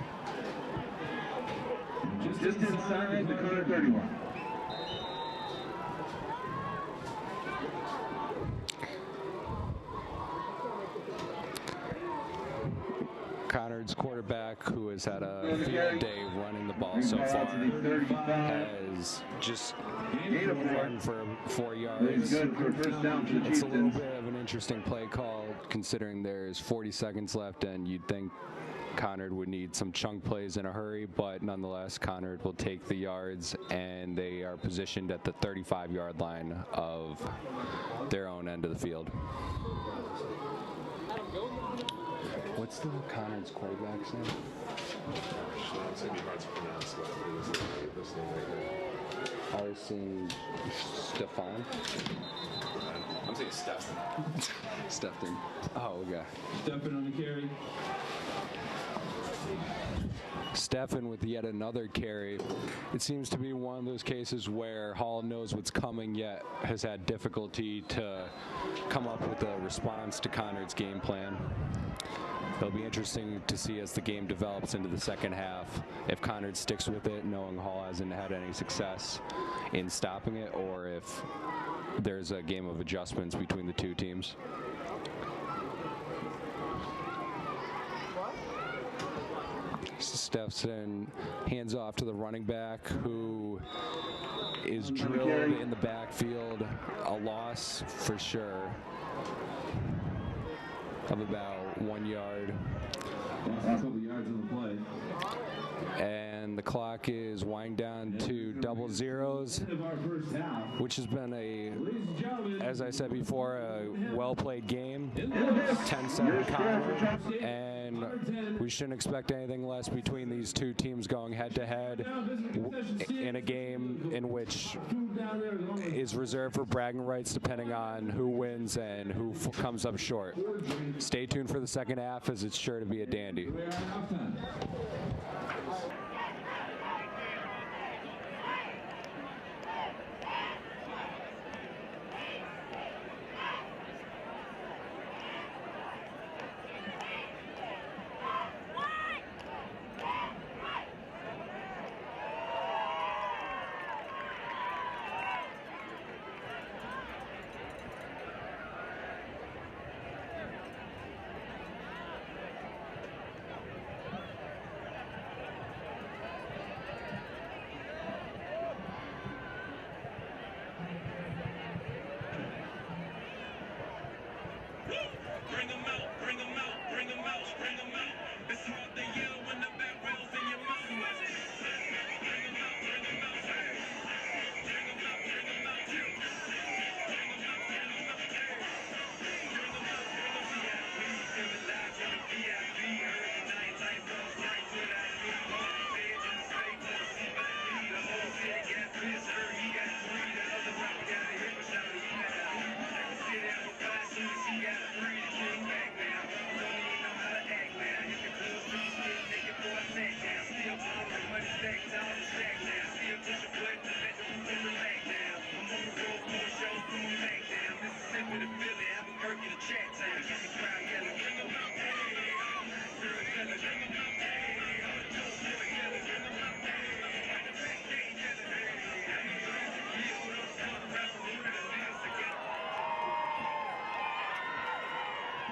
Just inside the Conard 31. Conard's quarterback, who has had a field day running the ball so far, has just run for 4 yards. It's a little bit of an interesting play call considering there's 40 seconds left, and you'd think Conard would need some chunk plays in a hurry, but nonetheless, Conard will take the yards, and they are positioned at the 35-yard line of their own end of the field. What's the Conard's quarterback's name? It's going to be hard to pronounce this name right here. I was seeing Stefan. I'm saying Stefan. Stefan. Oh, okay. Stefan on the carry. Stefan with yet another carry. It seems to be one of those cases where Hall knows what's coming, yet has had difficulty to come up with a response to Conard's game plan. It'll be interesting to see as the game develops into the second half if Conard sticks with it, knowing Hall hasn't had any success in stopping it, or if there's a game of adjustments between the two teams. Steffson hands off to the running back, who is drilled in the backfield. A loss for sure of about 1 yard. Lost a couple yards on the play. And the clock is winding down to double zeros, which has been as I said before, a well-played game. 10-7 Conard, and we shouldn't expect anything less between these two teams going head-to-head in a game in which is reserved for bragging rights depending on who wins and who comes up short. Stay tuned for the second half, as it's sure to be a dandy.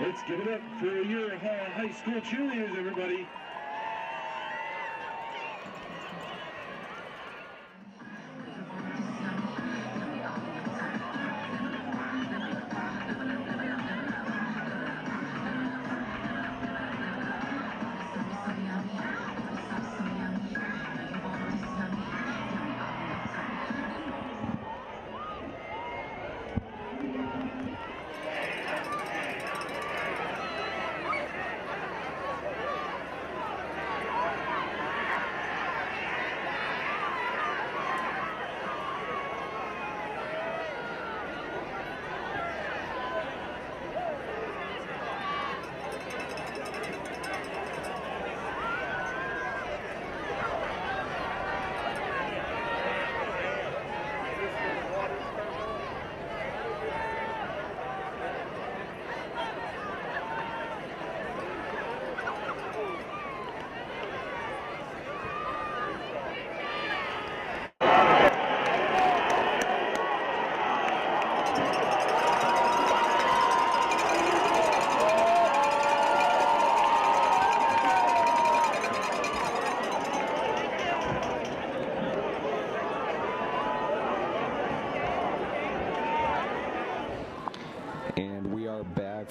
Let's give it up for your high school cheerleaders, everybody.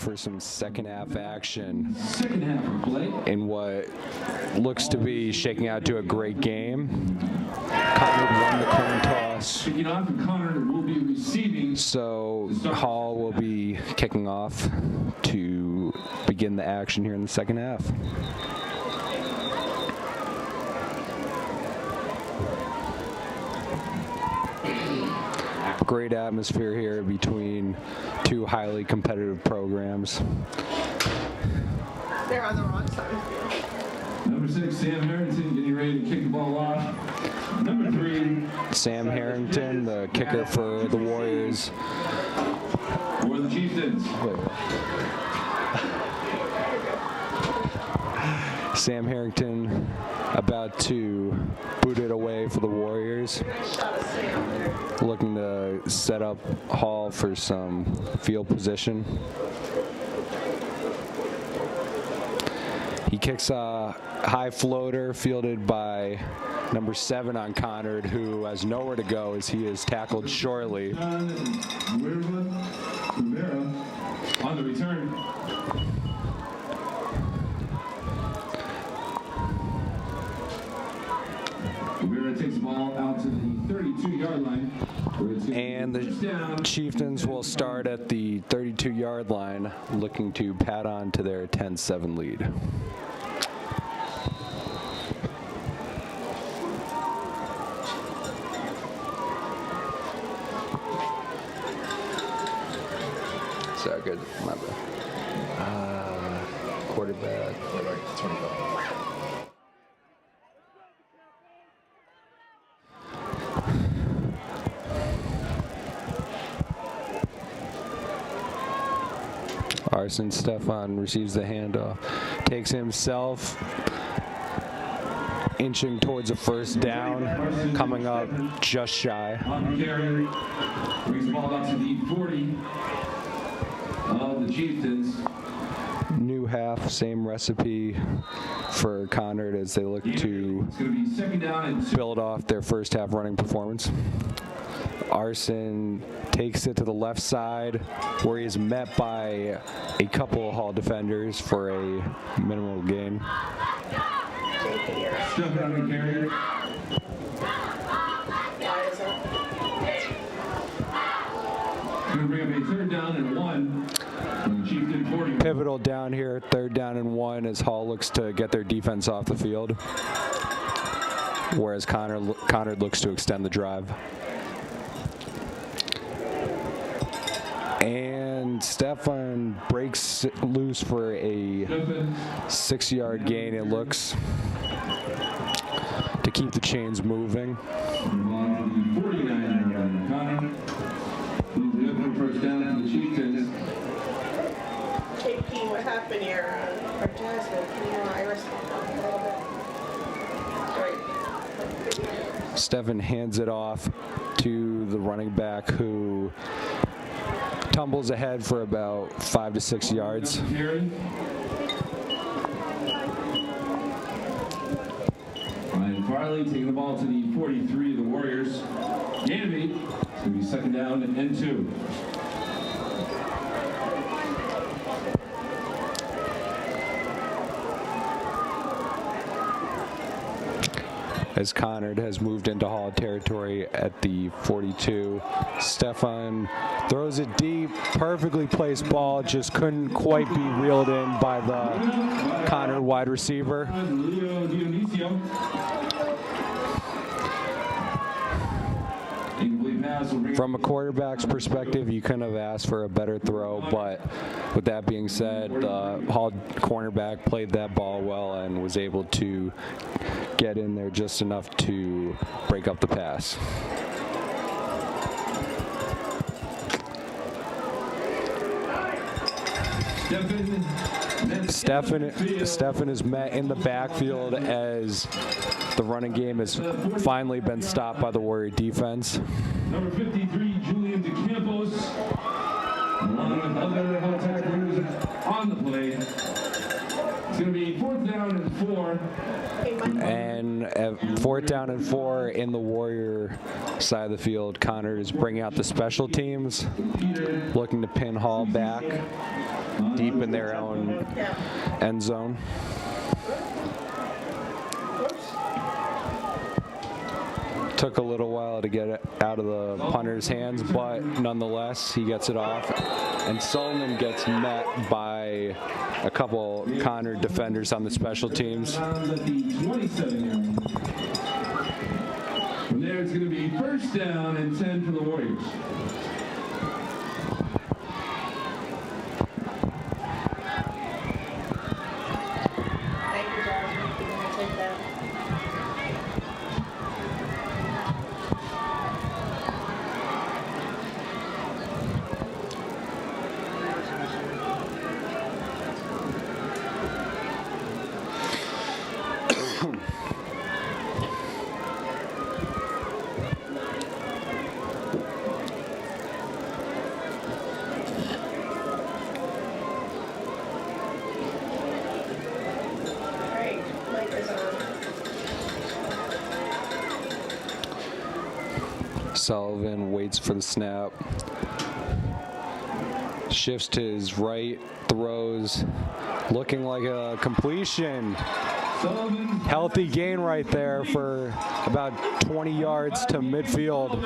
for some second half action Second half of play. in what looks to be shaking out to a great game. Conard won the coin toss, Kicking off, and Conard will be receiving. so Hall will be kicking off to begin the action here in the second half. Great atmosphere here between two highly competitive programs. They're on the wrong side of the field. Number 6, Sam Harrington, getting ready to kick the ball off. Number 3, Sam Harrington, the kicker for the Warriors. for the Chieftains. Sam Harrington about to boot it away for the Warriors. Looking to set up Hall for some field position. He kicks a high floater fielded by number 7 on Conard, who has nowhere to go as he is tackled shortly. Rivera on the return. Rivera takes the ball out to the 32-yard line. where it's gonna be And the first down. Chieftains will start at the 32-yard line, looking to pat on to their 10-7 lead. So good, my bad. Quarterback. Arson Stefan receives the handoff, takes himself, inching towards a first down, coming up just shy. On the carry, brings the ball out to the 40 of the Chieftains. New half, same recipe for Conard as they look to It's going to be second down and 2. build off their first half running performance. Arson takes it to the left side, where he is met by a couple of Hall defenders for a minimal gain. Step on the carry. Going to bring up a third down and 1 from the Chieftain 40. Pivotal down here, 3rd down and 1, as Hall looks to get their defense off the field, whereas Conard looks to extend the drive. And Stefan breaks loose for a 6-yard gain, it looks, to keep the chains moving. On to the 49-yard line. Conard moves it up for first down for the Chieftains. KP, what happened here? Or Jasmine, can you Iris a little bit? Right. Stefan hands it off to the running back, who tumbles ahead for about 5 to 6 yards. Ryan Farley taking the ball to the 43 of the Warriors. Ganby, it's going to be second down and 2. As Conard has moved into Hall territory at the 42. Stefan throws it deep, perfectly placed ball, just couldn't quite be reeled in by the Conard wide receiver. Leo Dionisio. Incomplete pass will bring From a quarterback's perspective, you couldn't have asked for a better throw, but with that being said, the Hall cornerback played that ball well and was able to get in there just enough to break up the pass. Stefan is met in the backfield as the running game has finally been stopped by the Warrior defense. Number 53, Julian DeCampos, along with other Hall tacklers on the play. It's going to be 4th down and 4. And at 4th down and 4 in the Warrior side of the field, Conard is bringing out the special teams, looking to pin Hall back. deep in their own end zone. Took a little while to get it out of the punter's hands, but nonetheless, he gets it off. And Sullivan gets met by a couple Conard defenders on the special teams. From there, it's going to be first down and 10 for the Warriors. Thank you, Jasmine. I'm gonna take that. Alright, mic is on. Sullivan waits for the snap. Shifts to his right, throws, looking like a completion. Healthy gain right there for about 20 yards to midfield.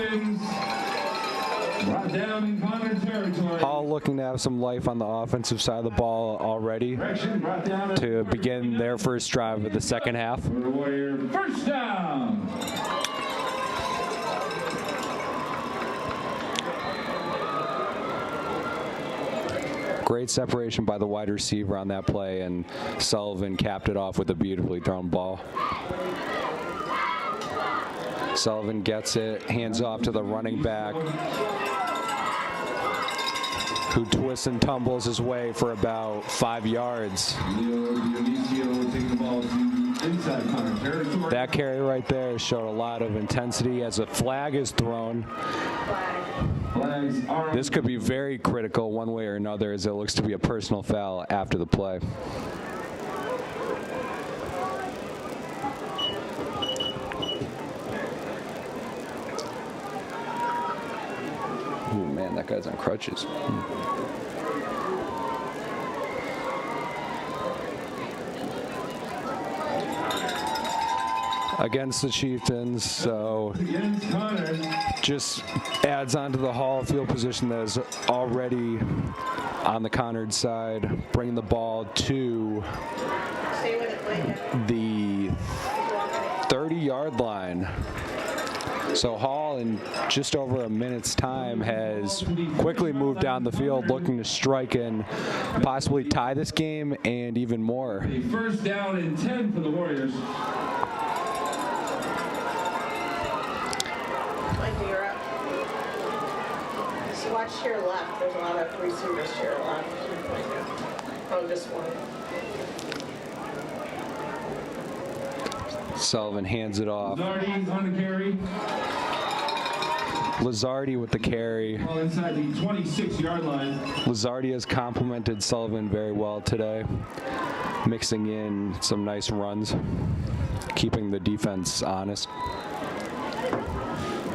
Brought down in Conard territory. Hall looking to have some life on the offensive side of the ball already to begin their first drive of the second half. For the Warrior, first down. Great separation by the wide receiver on that play, and Sullivan capped it off with a beautifully thrown ball. Sullivan gets it, hands off to the running back, who twists and tumbles his way for about 5 yards. That carry right there showed a lot of intensity as a flag is thrown. This could be very critical one way or another, as it looks to be a personal foul after the play. Oh man, that guy's on crutches. Against the Chieftains, so just adds on to the Hall field position that is already on the Conard side, bringing the ball to the 30-yard line. So Hall, in just over a minute's time, has quickly moved down the field, looking to strike and possibly tie this game and even more. First down and 10 for the Warriors. Mikey, you're up. Just watch to your left. There's a lot of receivers to your left. Oh, just one. Sullivan hands it off. Lazardi on the carry. Lazardi with the carry. Ball inside the 26-yard line. Lazardi has complimented Sullivan very well today, mixing in some nice runs, keeping the defense honest.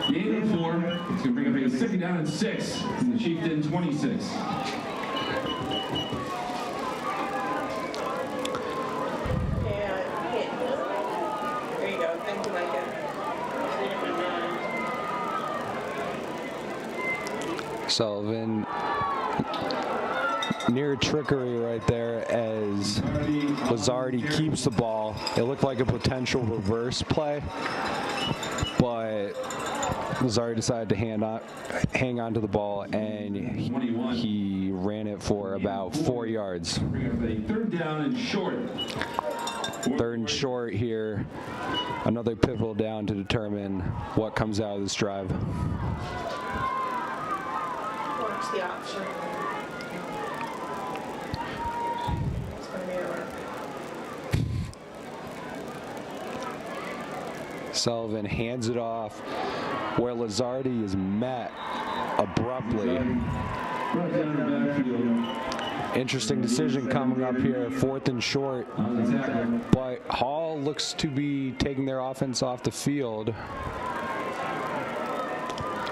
Gain of 4. It's going to bring up a second down and 6 from the Chieftain 26. There you go. Thank you, Micah. Sullivan near trickery right there as Lazardi keeps the ball. It looked like a potential reverse play, but Lazardi decided to hang on to the ball, and he ran it for about 4 yards. Third down and short. Third and short here. Another pivotal down to determine what comes out of this drive. Watch the option. It's going to be a run. Sullivan hands it off where Lazardi is met abruptly. Interesting decision coming up here, 4th and short. But Hall looks to be taking their offense off the field.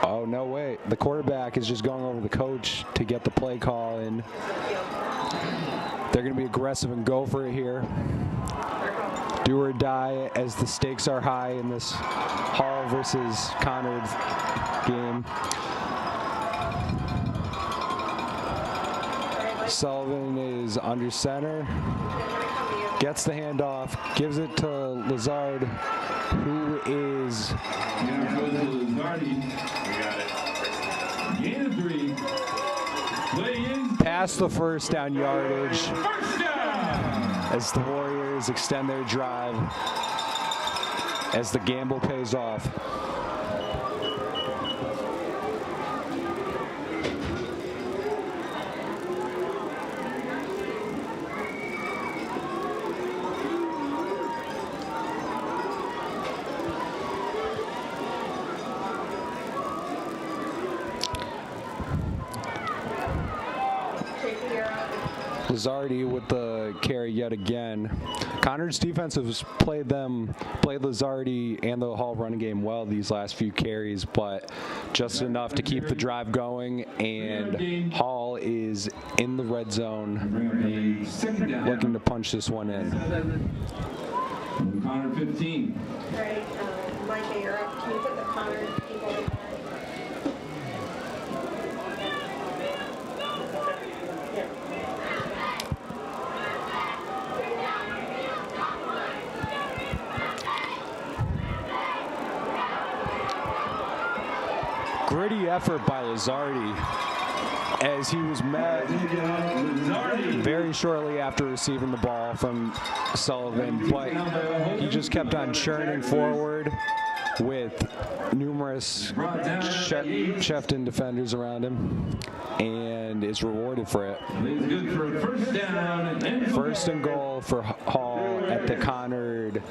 Oh, no way. The quarterback is just going over the coach to get the play call in. They're going to be aggressive and go for it here. Do or die, as the stakes are high in this Hall versus Conard game. Sullivan is under center, gets the handoff, gives it to Lazard, who is past the first down yardage as the Warriors extend their drive, as the gamble pays off. Lazardi with the carry yet again. Conard's defense has played Lazardi and the Hall running game well these last few carries, but just enough to keep the drive going, and Hall is in the red zone looking to punch this one in. Conard 15. All right, Micah, you're up. Can you put the Conard people in? Gritty effort by Lazardi, as he was met very shortly after receiving the ball from Sullivan, but he just kept on churning forward with numerous Shefton defenders around him, and is rewarded for it. First and goal for Hall at the Conard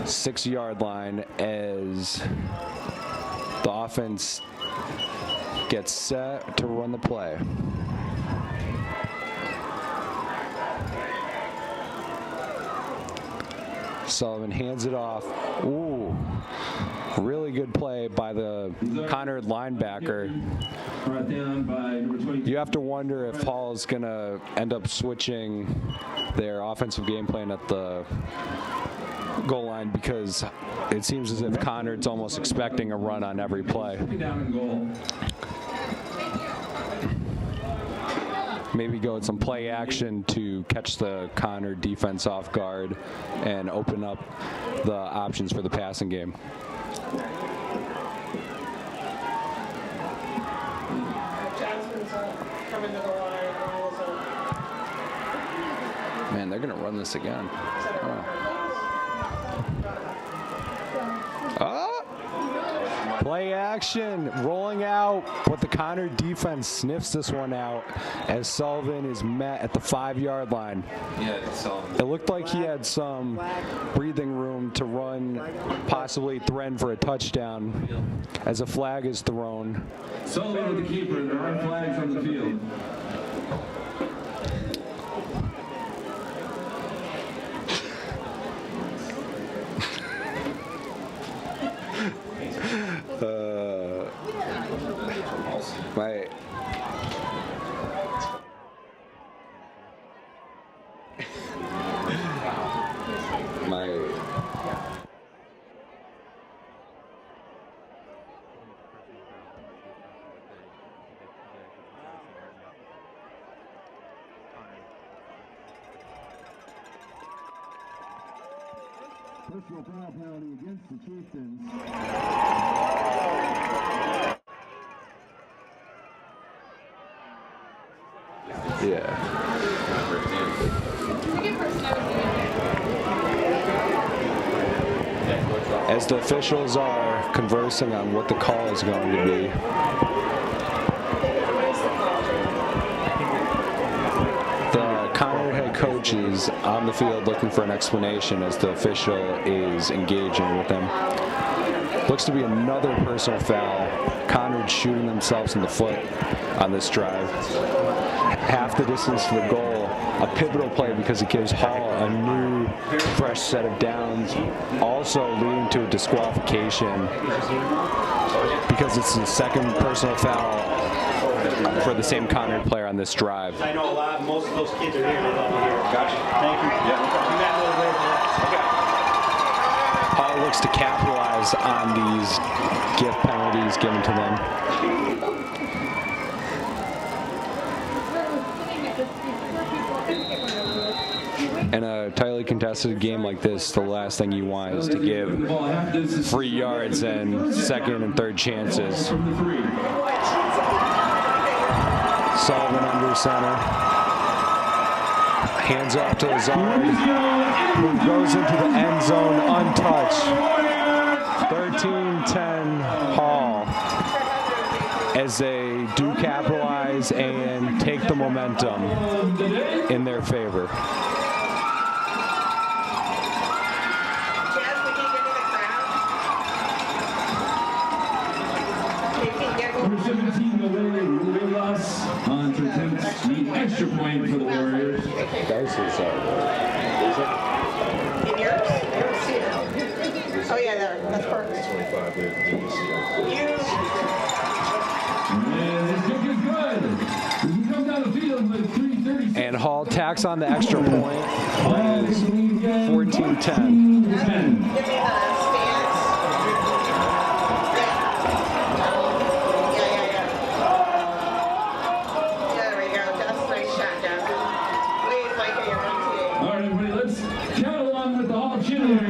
6-yard line, as the offense gets set to run the play. Sullivan hands it off. Ooh, really good play by the Conard linebacker. You have to wonder if Hall's going to end up switching their offensive game plan at the goal line, because it seems as if Conard's almost expecting a run on every play. Maybe go with some play action to catch the Conard defense off guard and open up the options for the passing game. Jasmine's coming to the line. Man, they're going to run this again. Play action, rolling out, but the Conard defense sniffs this one out as Sullivan is met at the 5-yard line. It looked like he had some breathing room to run, possibly threaten for a touchdown, as a flag is thrown. Sullivan with the keeper. There are flags on the field. Personal foul penalty against the Chieftains. Yeah. As the officials are conversing on what the call is going to be, the Conard head coach is on the field looking for an explanation as the official is engaging with him. Looks to be another personal foul. Conard shooting themselves in the foot on this drive. Half the distance to the goal. A pivotal play because it gives Hall a new, fresh set of downs. Also leading to a disqualification because it's the second personal foul for the same Conard player on this drive. I know most of those kids are here. They love you here. Gotcha. Thank you. Yeah. You got a little way for that. Okay. Hall looks to capitalize on these gift penalties given to them. In a tightly contested game like this, the last thing you want is to give free yards and second and third chances. Sullivan under center. Hands off to Lazard, who goes into the end zone untouched. 13-10 Hall, as they do capitalize and take the momentum in their favor. Number 17 away, Ruelas on to attempt the extra point for the Warriors. In yours? I don't see it. Oh yeah, there. That's perfect. 25. Did you see that? And this kick is good. He comes down the field with 3:30. And Hall tacks on the extra point. 14-10. 10. Give me the stance.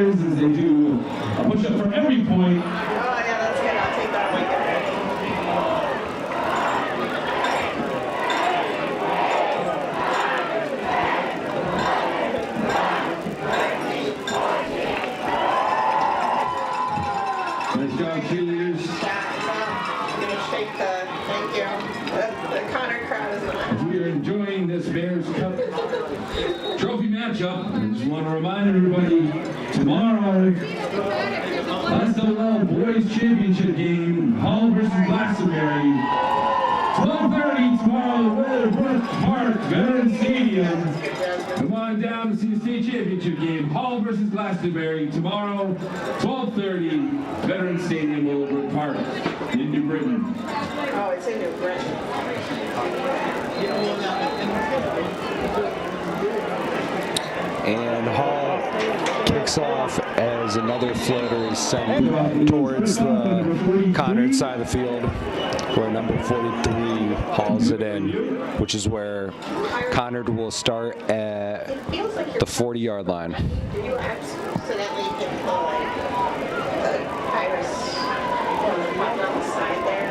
As they do a push-up for every point. Oh, yeah, that's good. I'll take that one. Nice job, cheerleaders. I'm going to shake the, thank you. The Conard crowd is As we are enjoying this Bears Cup trophy matchup, I just want to remind everybody, tomorrow, SLL Boys Championship game, Hall versus Glastonbury, 12:30 tomorrow, Weatherbrook Park, Veterans Stadium. Come on down to see the state championship game, Hall versus Glastonbury, tomorrow, 12:30, Veterans Stadium, Weatherbrook Park, in New Britain. Oh, it's in New Britain. And Hall kicks off as another floater is sent towards the Conard side of the field, where number 43 hauls it in, which is where Conard will start at the 40-yard line. Did you accidentally hit the iris on the button on the side there?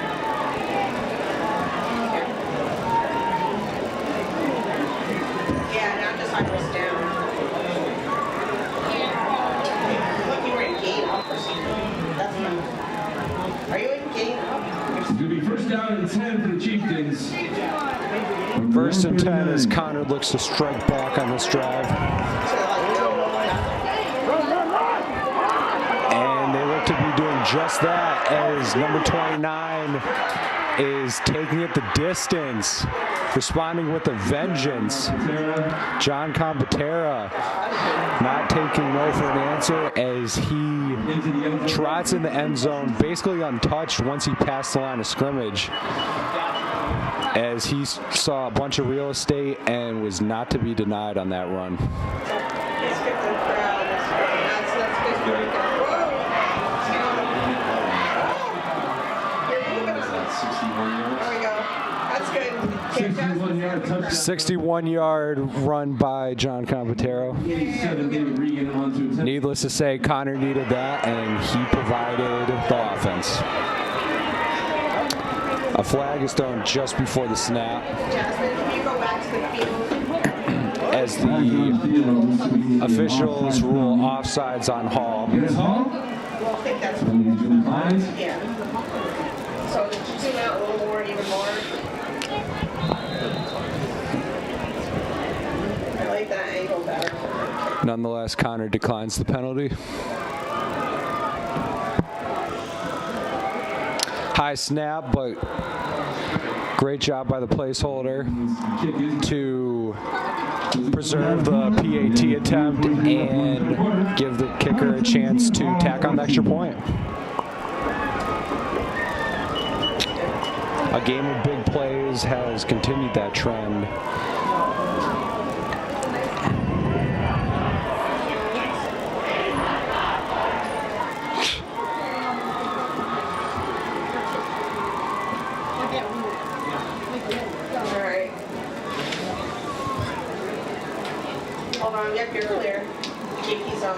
Yeah, now just iris down. Look, you were in gain up or something. That's not. Are you in gain up? It's going to be first down and 10 for the Chieftains. First and 10 as Conard looks to strike back on this drive. And they look to be doing just that as number 29 is taking it the distance, responding with a vengeance. John Compatera not taking no for an answer as he trots in the end zone, basically untouched once he passed the line of scrimmage, as he saw a bunch of real estate and was not to be denied on that run. There we go. That's good. 61-yard run by John Compatero. Needless to say, Conard needed that, and he provided the offense. A flag is thrown just before the snap, as the officials rule offsides on Hall. Well, I think that's yeah. So zoom out a little more, even more. I like that angle better. Nonetheless, Conard declines the penalty. High snap, but great job by the placeholder to preserve the PAT attempt and give the kicker a chance to tack on the extra point. a game of big plays has continued that trend. All right. Hold on, yep, you're clear. JP's on.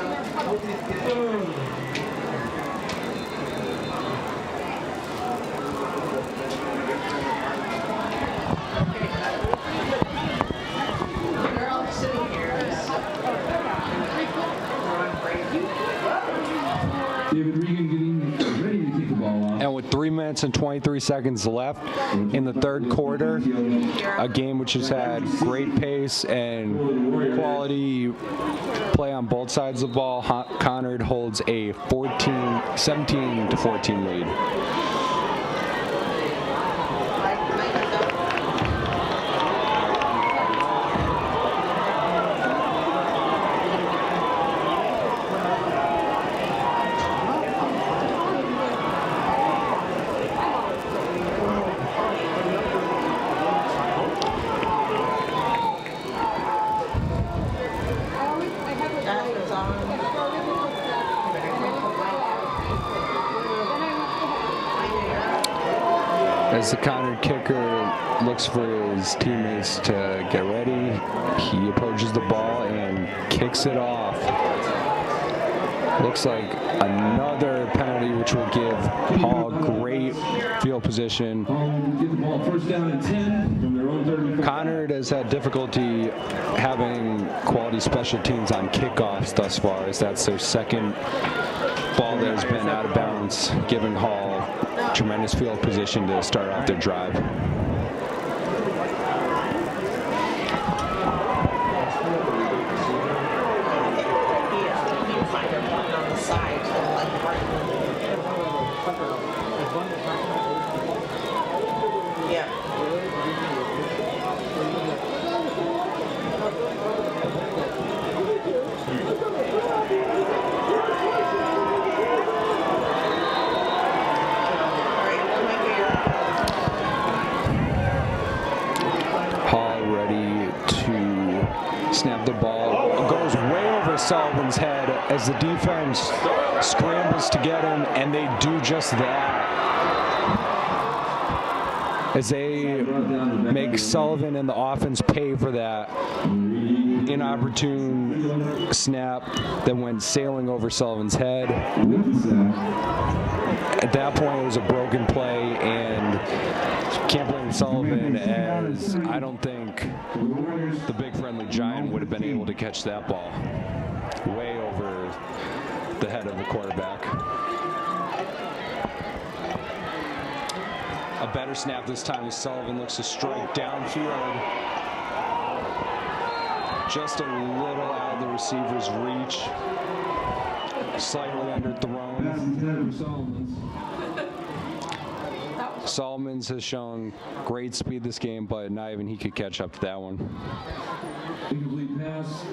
They're all sitting here. David Regan getting ready to kick the ball off. And with 3 minutes and 23 seconds left in the third quarter, a game which has had great pace and quality play on both sides of the ball, Conard holds a 17-14 lead. As the Conard kicker looks for his teammates to get ready, he approaches the ball and kicks it off. Looks like another penalty which will give Hall great field position. First down and 10 from their own 30. Conard has had difficulty having quality special teams on kickoffs thus far, as that's their second ball that has been out of bounds, giving Hall tremendous field position to start off their drive. Snap the ball, goes way over Sullivan's head as the defense scrambles to get him, and they do just that. As they make Sullivan and the offense pay for that inopportune snap that went sailing over Sullivan's head. At that point, it was a broken play, and can't blame Sullivan, as I don't think the big friendly giant would have been able to catch that ball way over the head of the quarterback. A better snap this time as Sullivan looks to strike downfield. Just a little out of the receiver's reach. Slightly underthrown. Solomons has shown great speed this game, but not even he could catch up to that one. Incomplete pass.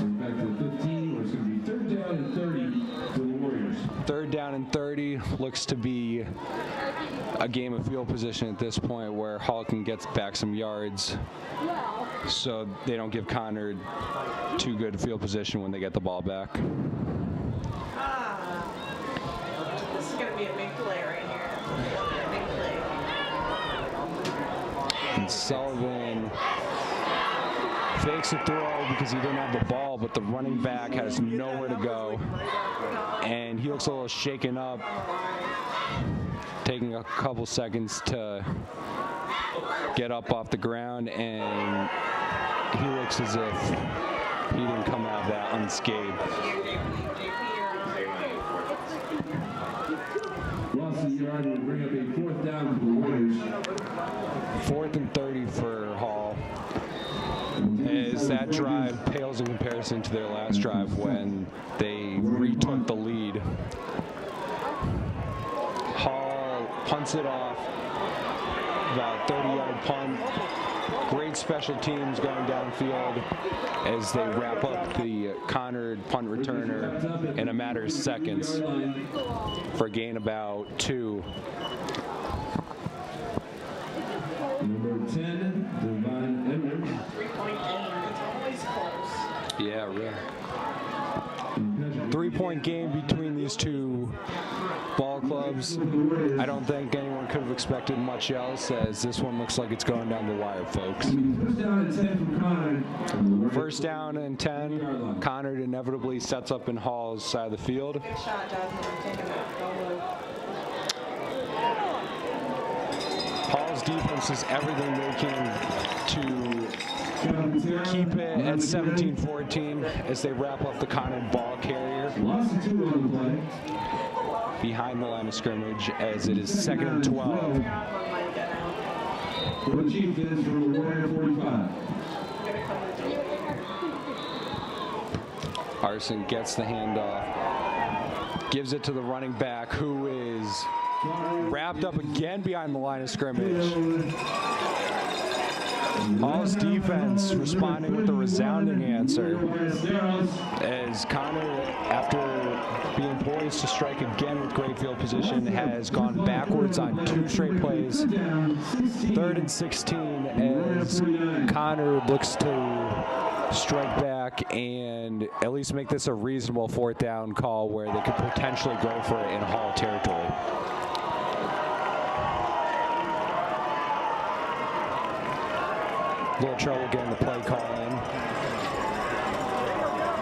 Back to the 15, where it's going to be 3rd down and 30 for the Warriors. 3rd down and 30 looks to be a game of field position at this point, where Hall can get back some yards, so they don't give Conard too good field position when they get the ball back. This is going to be a big play right here. Big play. And Sullivan fakes a throw because he didn't have the ball, but the running back has nowhere to go. And he looks a little shaken up, taking a couple seconds to get up off the ground, and he looks as if he didn't come out of that unscathed. Loss of yard will bring up a 4th down for the Warriors. 4th and 30 for Hall, as that drive pales in comparison to their last drive when they retook the lead. Hall punts it off, about 30-yard punt. Great special teams going downfield as they wrap up the Conard punt returner in a matter of seconds for a gain about 2. 3-point game between these two ball clubs. I don't think anyone could have expected much else, as this one looks like it's going down the wire, folks. First down and 10. Conard inevitably sets up in Hall's side of the field. Good shot, Jasmine. Take it out. Don't move. Hall's defense is everything they can to keep it at 17-14 as they wrap up the Conard ball carrier behind the line of scrimmage, as it is 2nd and 12. Arson gets the handoff, gives it to the running back, who is wrapped up again behind the line of scrimmage. Hall's defense responding with a resounding answer, as Conard, after being poised to strike again with great field position, has gone backwards on 2 straight plays. 3rd and 16 as Conard looks to strike back and at least make this a reasonable 4th down call where they could potentially go for it in Hall territory. A little trouble getting the play call in.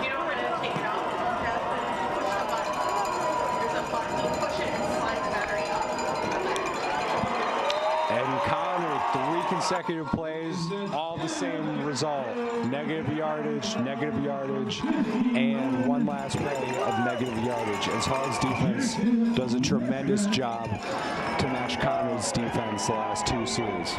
You know where to take it out, Jasmine? Push the button. There's a button. You push it and slide the battery up. And Conard, 3 consecutive plays, all the same result. Negative yardage, and one last play of negative yardage, as Hall's defense does a tremendous job to match Conard's defense the last 2 series.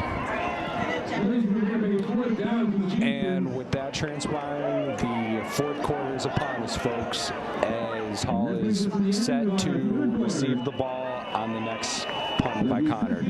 And with that transpiring, the 4th quarter is upon us, folks, as Hall is set to receive the ball on the next punt by Conard.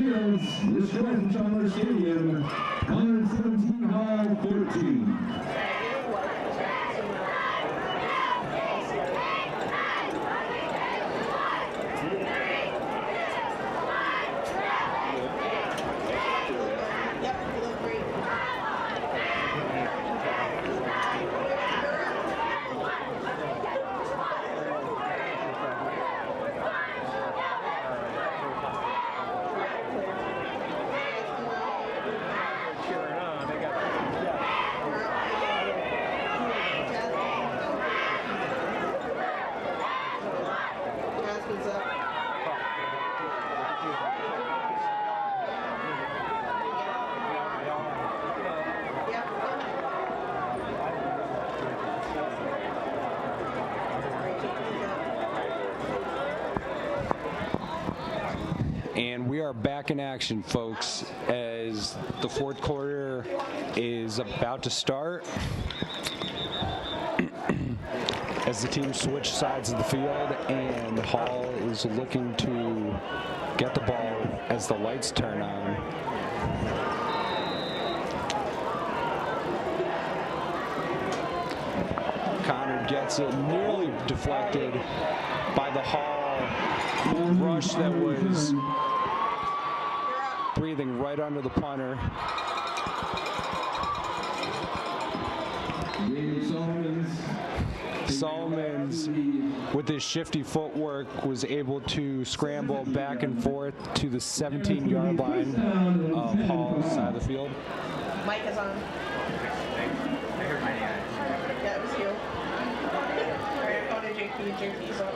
And we are back in action, folks, as the 4th quarter is about to start. As the team switch sides of the field, and Hall is looking to get the ball as the lights turn on. Conard gets it, nearly deflected by the Hall rush that was breathing right under the punter. Solomons, with his shifty footwork, was able to scramble back and forth to the 17-yard line of Hall's side of the field. Mike is on. Yeah, it was you. Alright, go to JP. JP's up.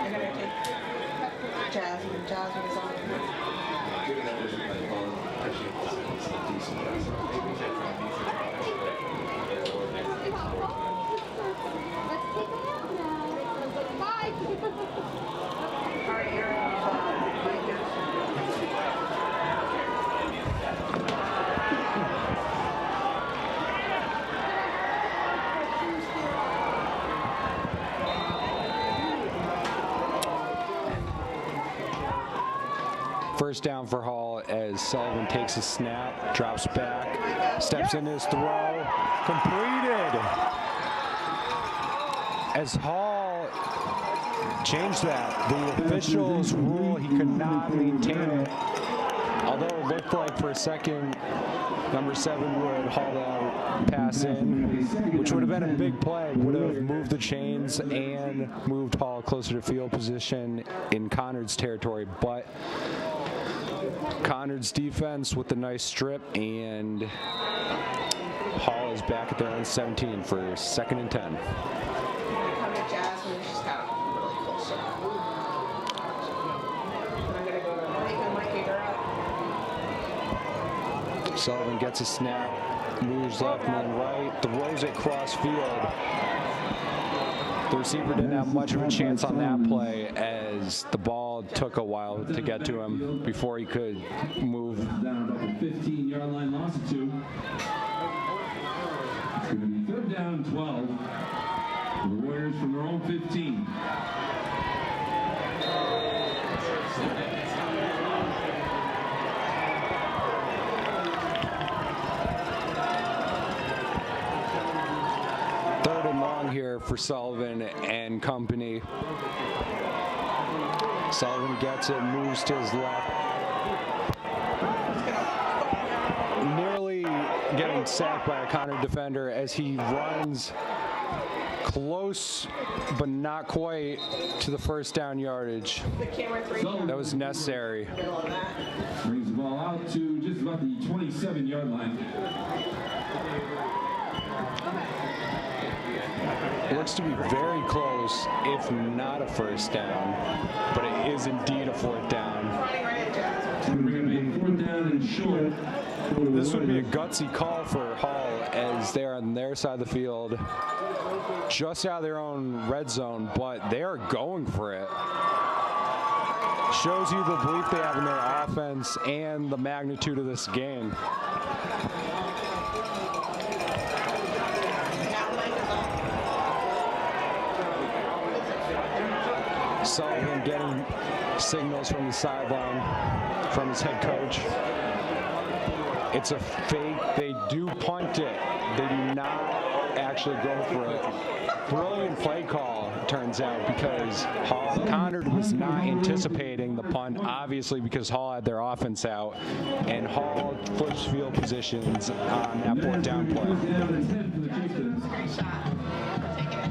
You're gonna take Jasmine. Jasmine is on. Alright, you're First down for Hall as Sullivan takes a snap, drops back, steps in his throw, completed. As Hall changed that, the officials rule he could not maintain it. Although it looked like for a second Number 7 would haul that pass in, which would have been a big play. Would have moved the chains and moved Hall closer to field position in Conard's territory. But Conard's defense with the nice strip, and Hall is back at their own 17 for 2nd and 10. Come to Jasmine, she's got really close to her. I'm going to go to Mikey her up. Sullivan gets a snap, moves left and then right, throws it cross field. The receiver didn't have much of a chance on that play as the ball took a while to get to him before he could move. Down about the 15-yard line, loss of 2. It's going to be 3rd down and 12. The Warriors from their own 15. Here for Sullivan and company. Sullivan gets it, moves to his left. Nearly getting sacked by a Conard defender as he runs close, but not quite to the 1st down yardage. That was necessary. Brings the ball out to just about the 27-yard line. It looks to be very close, if not a 1st down, but it is indeed a 4th down. It's going to bring up a 4th down and short. This would be a gutsy call for Hall as they're on their side of the field, just out of their own red zone, but they are going for it. Shows you the belief they have in their offense and the magnitude of this game. Sullivan getting signals from the sideline from his head coach. It's a fake. They do punt it. They do not actually go for it. Brilliant play call, turns out, because Conard was not anticipating the punt, obviously because Hall had their offense out, and Hall flips field positions on that 4th down play. Great shot. Taking it.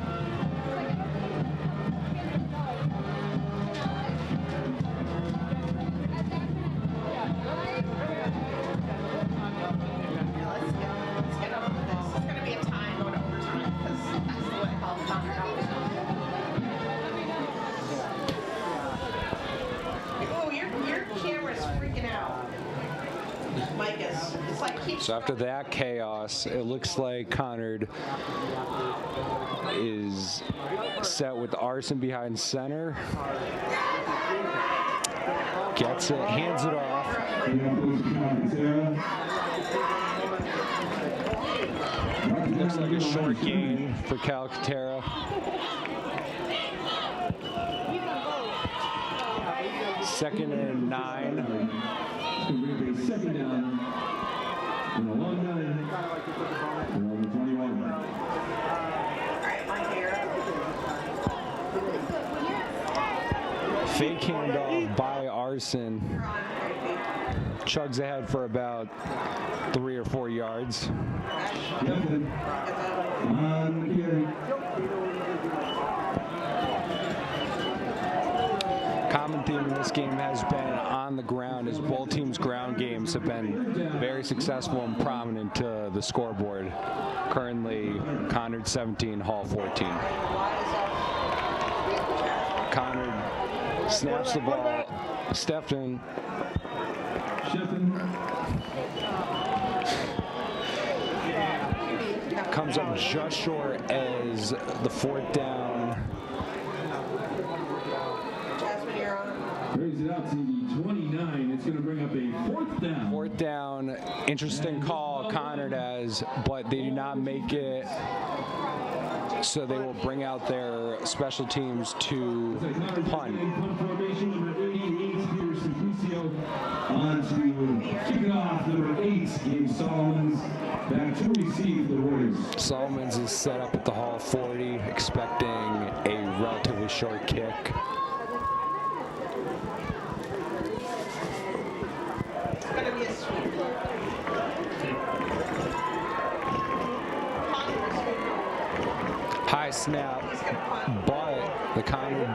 Let's get over this. It's going to be a tie going to overtime because that's what Hall Conard always does. Oh, your camera's freaking out. Micah's. It's like keeps. So after that chaos, it looks like Conard is set with Arson behind center. Gets it, hands it off. Looks like a short gain for Calcaterra. 2nd and 9. It's going to be a 2nd down and a long 9. Around the 21. All right, Mike here. Fake handoff by Arson. Chugs ahead for about 3 or 4 yards. Common theme in this game has been on the ground, as both teams' ground games have been very successful and prominent to the scoreboard. Currently, Conard 17, Hall 14. Conard snaps the ball. Stefan comes up just short as the 4th down. Jasmine, you're on. Brings it out to the 29. It's going to bring up a 4th down. 4th down. Interesting call Conard has, but they do not make it. So they will bring out their special teams to punt. On to kick it off, number 8, Gabe Solomons, back to receive the Warriors. Solomons is set up at the Hall 40, expecting a relatively short kick. It's going to be a sweep. High snap, but the Conard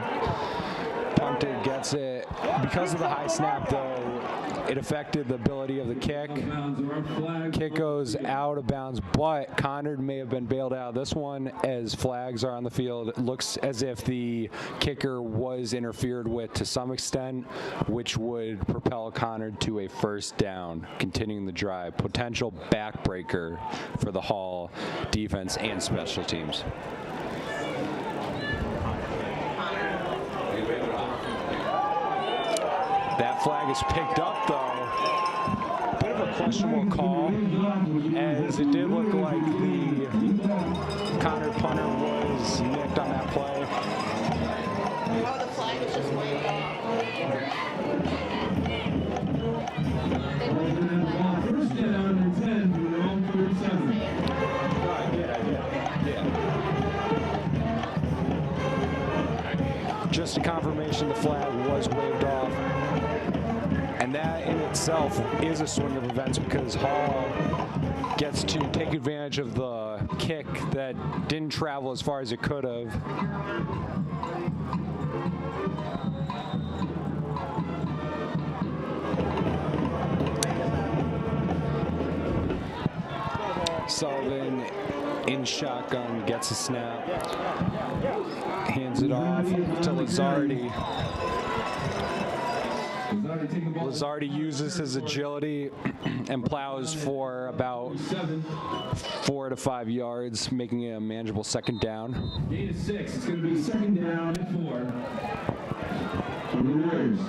punter gets it. Because of the high snap, though, it affected the ability of the kick. Kick goes out of bounds, but Conard may have been bailed out of this one as flags are on the field. It looks as if the kicker was interfered with to some extent, which would propel Conard to a first down, continuing the drive. Potential backbreaker for the Hall defense and special teams. That flag is picked up, though. Bit of a questionable call, as it did look like the Conard punter was nicked on that play. Oh, the flag was just waved off. First down and 10 for their own 37. Just a confirmation the flag was waved off. And that in itself is a swing of events because Hall gets to take advantage of the kick that didn't travel as far as it could have. Sullivan in shotgun gets a snap, hands it off to Lizardi. Lizardi uses his agility and plows for about 4 to 5 yards, making it a manageable second down. Gain of 6. It's going to be second down and 4 for the Warriors.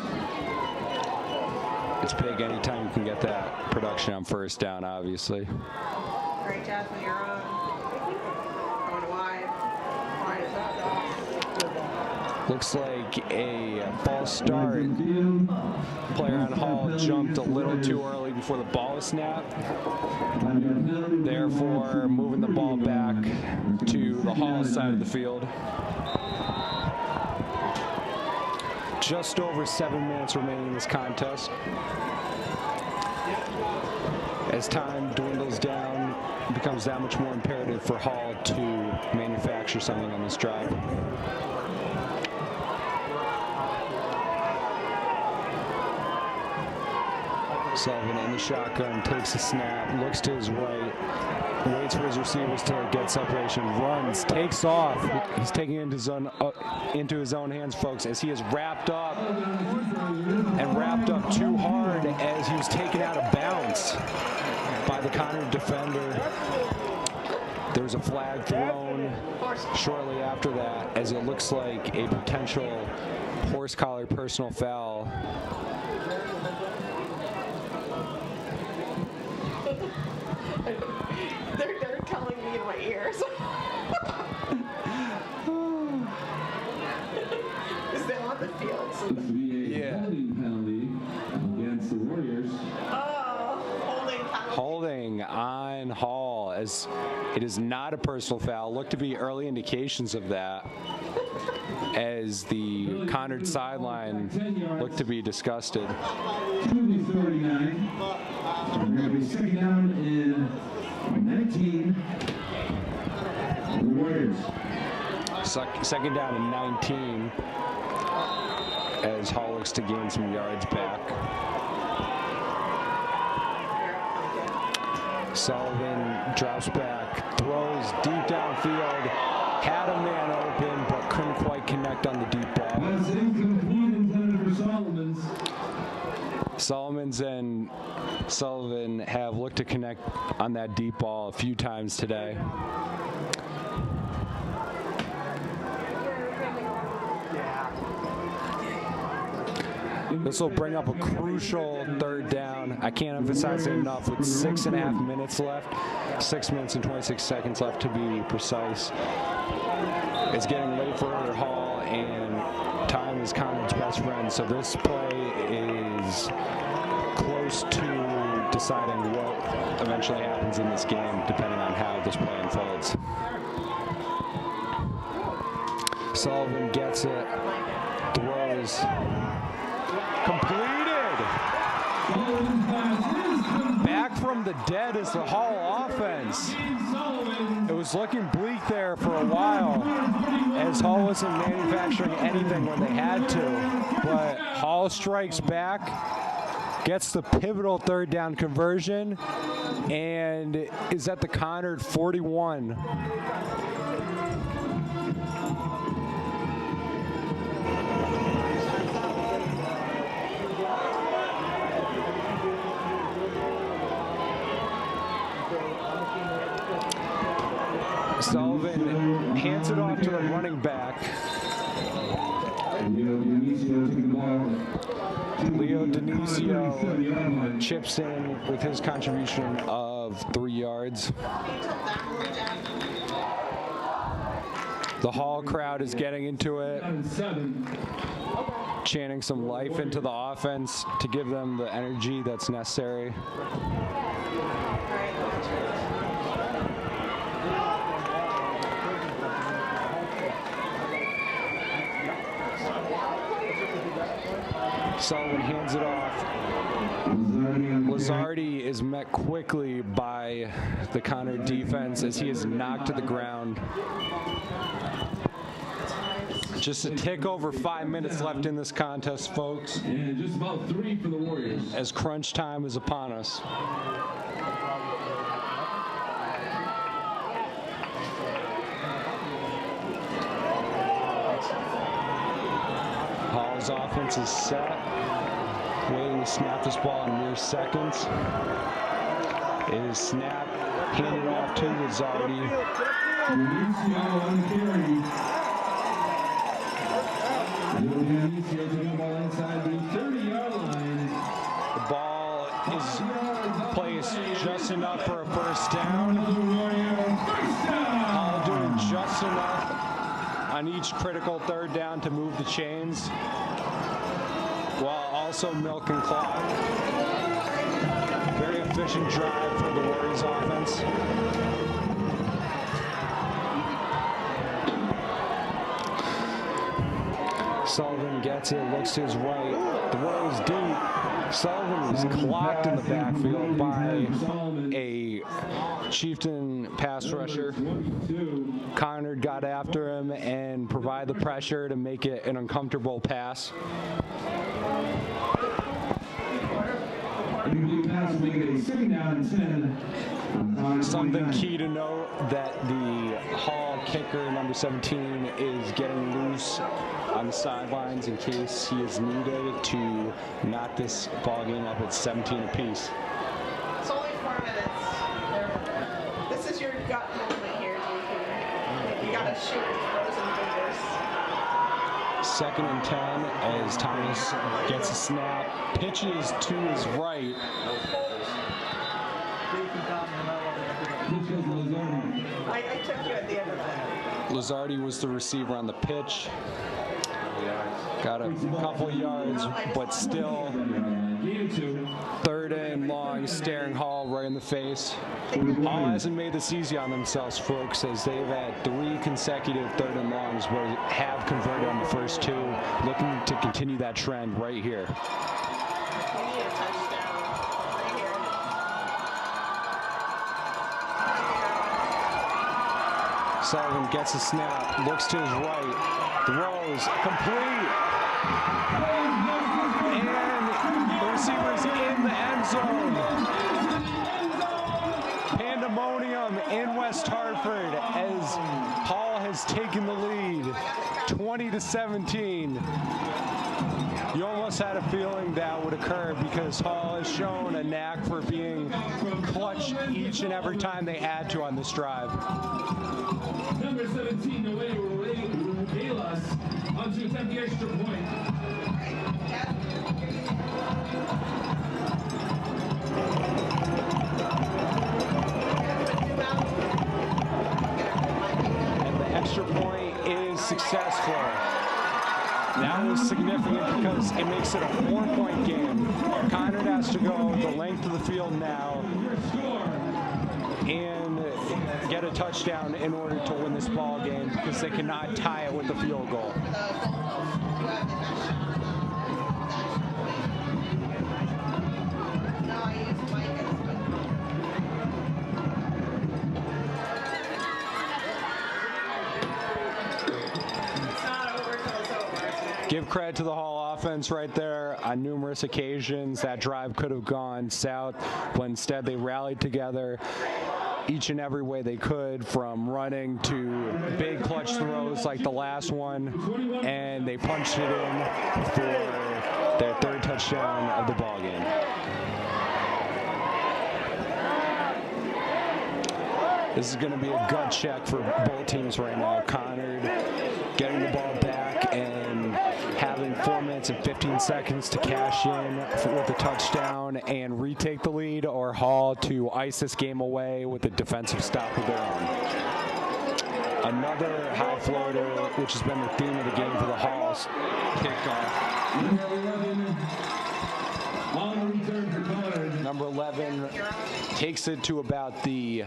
It's big anytime you can get that production on first down, obviously. Great, Jasmine, you're on. Going wide. Wide is up. Looks like a false start. Player on Hall jumped a little too early before the ball was snapped. Therefore, moving the ball back to the Hall side of the field. Just over 7 minutes remaining in this contest. As time dwindles down, it becomes that much more imperative for Hall to manufacture something on this drive. Sullivan in the shotgun, takes a snap, looks to his right, waits for his receivers to get separation, runs, takes off. He's taking it into his own hands, folks, as he is wrapped up too hard as he was taken out of bounds by the Conard defender. There's a flag thrown shortly after that, as it looks like a potential horse collar personal foul. They're telling me in my ears. Is they on the field? So Holding penalty against the Warriors. holding penalty. Holding on Hall, as it is not a personal foul. Look to be early indications of that, as the Conard sideline looked to be disgusted. 2:39. We're going to be second down in 19. The Warriors. Second down and 19, as Hall looks to gain some yards back. Sullivan drops back, throws deep downfield, had a man open, but couldn't quite connect on the deep ball. That's incomplete, intended for Solomon's. Solomons and Sullivan have looked to connect on that deep ball a few times today. This will bring up a crucial third down. I can't emphasize it enough, with 6.5 minutes left, 6 minutes and 26 seconds left to be precise. It's getting late for Hall, and time is Conard's best friend, so this play is close to deciding what eventually happens in this game, depending on how this play unfolds. Sullivan gets it, throws, completed. Back from the dead is the Hall offense. It was looking bleak there for a while as Hall wasn't manufacturing anything when they had to. But Hall strikes back, gets the pivotal third down conversion, and is at the Conard 41. Sullivan hands it off to the running back. Leo Denisio chips in with his contribution of 3 yards. The Hall crowd is getting into it, chanting some life into the offense to give them the energy that's necessary. Sullivan hands it off. Lazardi is met quickly by the Conard defense as he is knocked to the ground. Just a tick over 5 minutes left in this contest, folks. And just about 3 for the Warriors. As crunch time is upon us. Hall's offense is set. Waiting to snap this ball in mere seconds. It is snapped, handed off to Lazardi. The ball is placed just enough for a first down. Hall doing just enough on each critical third down to move the chains, while also milking clock. Very efficient drive for the Warriors offense. Sullivan gets it, looks to his right, throws deep. Sullivan is clocked in the backfield by a Chieftain pass rusher. Conard got after him and provided the pressure to make it an uncomfortable pass. Something key to note that the Hall kicker, number 17, is getting loose on the sidelines in case he is needed to knock this ball game up at 17 apiece. It's only 4 minutes. This is your gut moment here, DP. You gotta shoot with frozen fingers. 2nd and 10 as Thomas gets a snap, pitches to his right. I took you at the end of that. Lazardi was the receiver on the pitch. Got a couple yards, but still 3rd and long, staring Hall right in the face. Hall hasn't made this easy on themselves, folks, as they've had 3 consecutive 3rd and longs where they have converted on the first 2, looking to continue that trend right here. We need a touchdown right here. Sullivan gets a snap, looks to his right, throws, complete. And the receiver's in the end zone. Pandemonium in West Hartford as Hall has taken the lead, 20-17. You almost had a feeling that would occur because Hall has shown a knack for being clutch each and every time they had to on this drive. Number 17, Rubelas, on to attempt the extra point. And the extra point is successful. That was significant because it makes it a 4-point game. Conard has to go the length of the field now and get a touchdown in order to win this ball game because they cannot tie it with a field goal. Give credit to the Hall offense right there. On numerous occasions, that drive could have gone south, but instead they rallied together each and every way they could, from running to big clutch throws like the last one, and they punched it in for their third touchdown of the ball game. This is going to be a gut check for both teams right now. Conard getting the ball back and having 4 minutes and 15 seconds to cash in with a touchdown and retake the lead, or Hall to ice this game away with a defensive stop of their own. Another high floater, which has been the theme of the game for the Halls, kickoff. Number 11 takes it to about the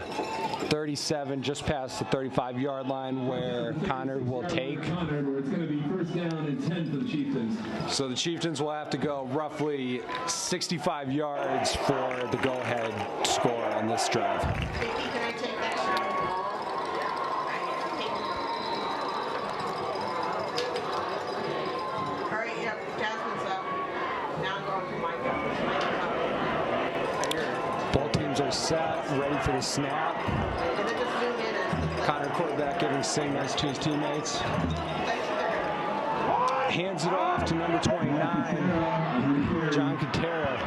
37, just past the 35-yard line, where Conard will take. It's going to be first down and 10 for the Chieftains. So the Chieftains will have to go roughly 65 yards for the go-ahead score on this drive. Can I take that shot? All right, yep, Jasmine's up. Now I'm going to Micah. Both teams are set, ready for the snap. And then just zoom in and Conard quarterback giving signals to his teammates. Hands it off to number 29, John Katera.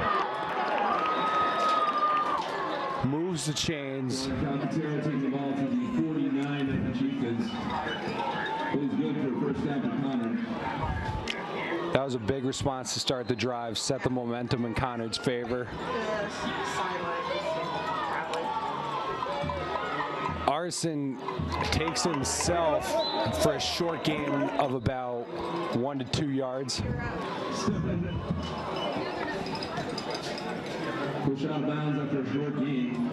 Moves the chains. Katera takes the ball to the 49 of the Chieftains. It is good for first down for Conard. That was a big response to start the drive, set the momentum in Conard's favor. Arson takes himself for a short gain of about 1 to 2 yards. Push out of bounds after a short gain.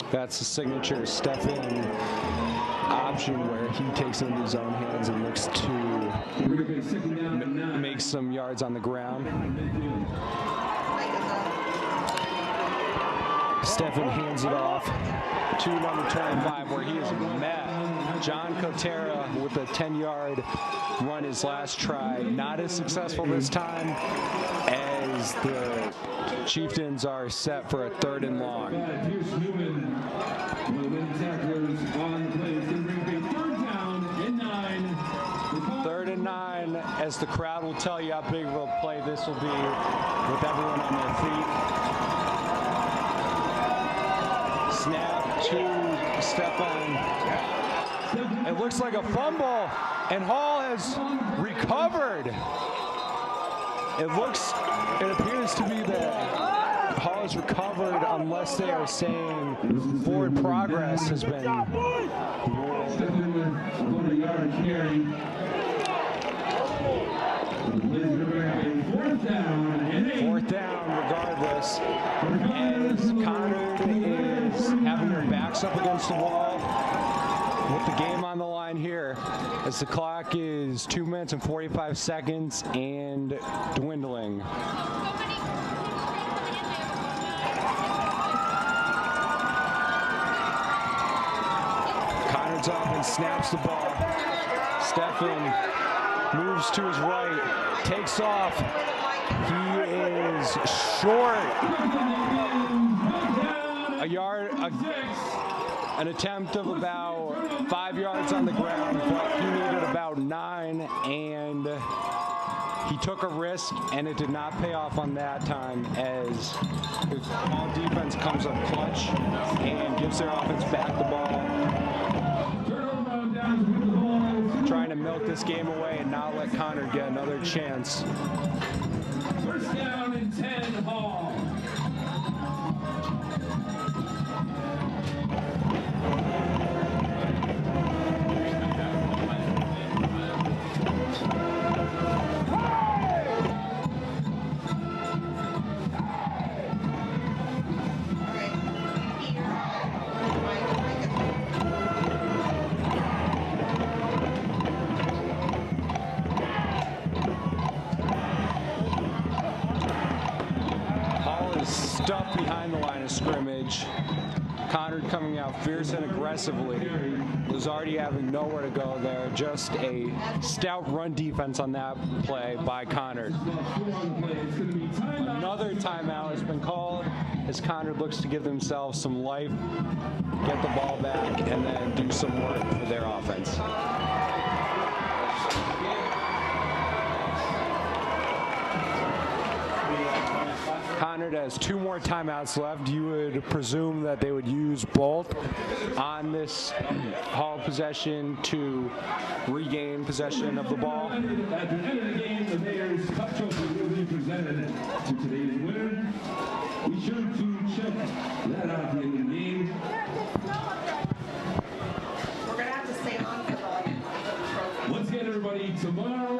That's the signature Stephen option, where he takes it into his own hands and looks to make some yards on the ground. Stephen hands it off to number 25, where he is met. John Kotera with a 10-yard run his last try. Not as successful this time, as the Chieftains are set for a 3rd and long. Pierce Newman, one of the winning tacklers on the play. It's going to bring up a 3rd down and 9. 3rd and 9, as the crowd will tell you how big of a play this will be with everyone on their feet. Snap to Stefan. It looks like a fumble, and Hall has recovered. It appears to be that Hall has recovered, unless they are saying forward progress has been ruled. Stephen with 40-yard carry. 4th down and 8. 4th down regardless, as Conard is having their backs up against the wall with the game on the line here, as the clock is 2 minutes and 45 seconds and dwindling. Conard's up and snaps the ball. Stephen moves to his right, takes off. He is short. An attempt of about 5 yards on the ground, but he needed about 9, and he took a risk, and it did not pay off on that time, as the Hall defense comes up clutch and gives their offense back the ball, trying to milk this game away and not let Conard get another chance. 1st down and 10, Hall. Stuffed behind the line of scrimmage. Conard coming out fierce and aggressively. Lizardi having nowhere to go there. Just a stout run defense on that play by Conard. Another timeout has been called as Conard looks to give themselves some life, get the ball back, and then do some work for their offense. Conard has 2 more timeouts left. You would presume that they would use both on this Hall possession to regain possession of the ball. At the end of the game, the Mayor's Cup Trophy will be presented to today's winner. Be sure to check that out at the end of the game. We're gonna have to stay on for the trophy. Once again, everybody, tomorrow,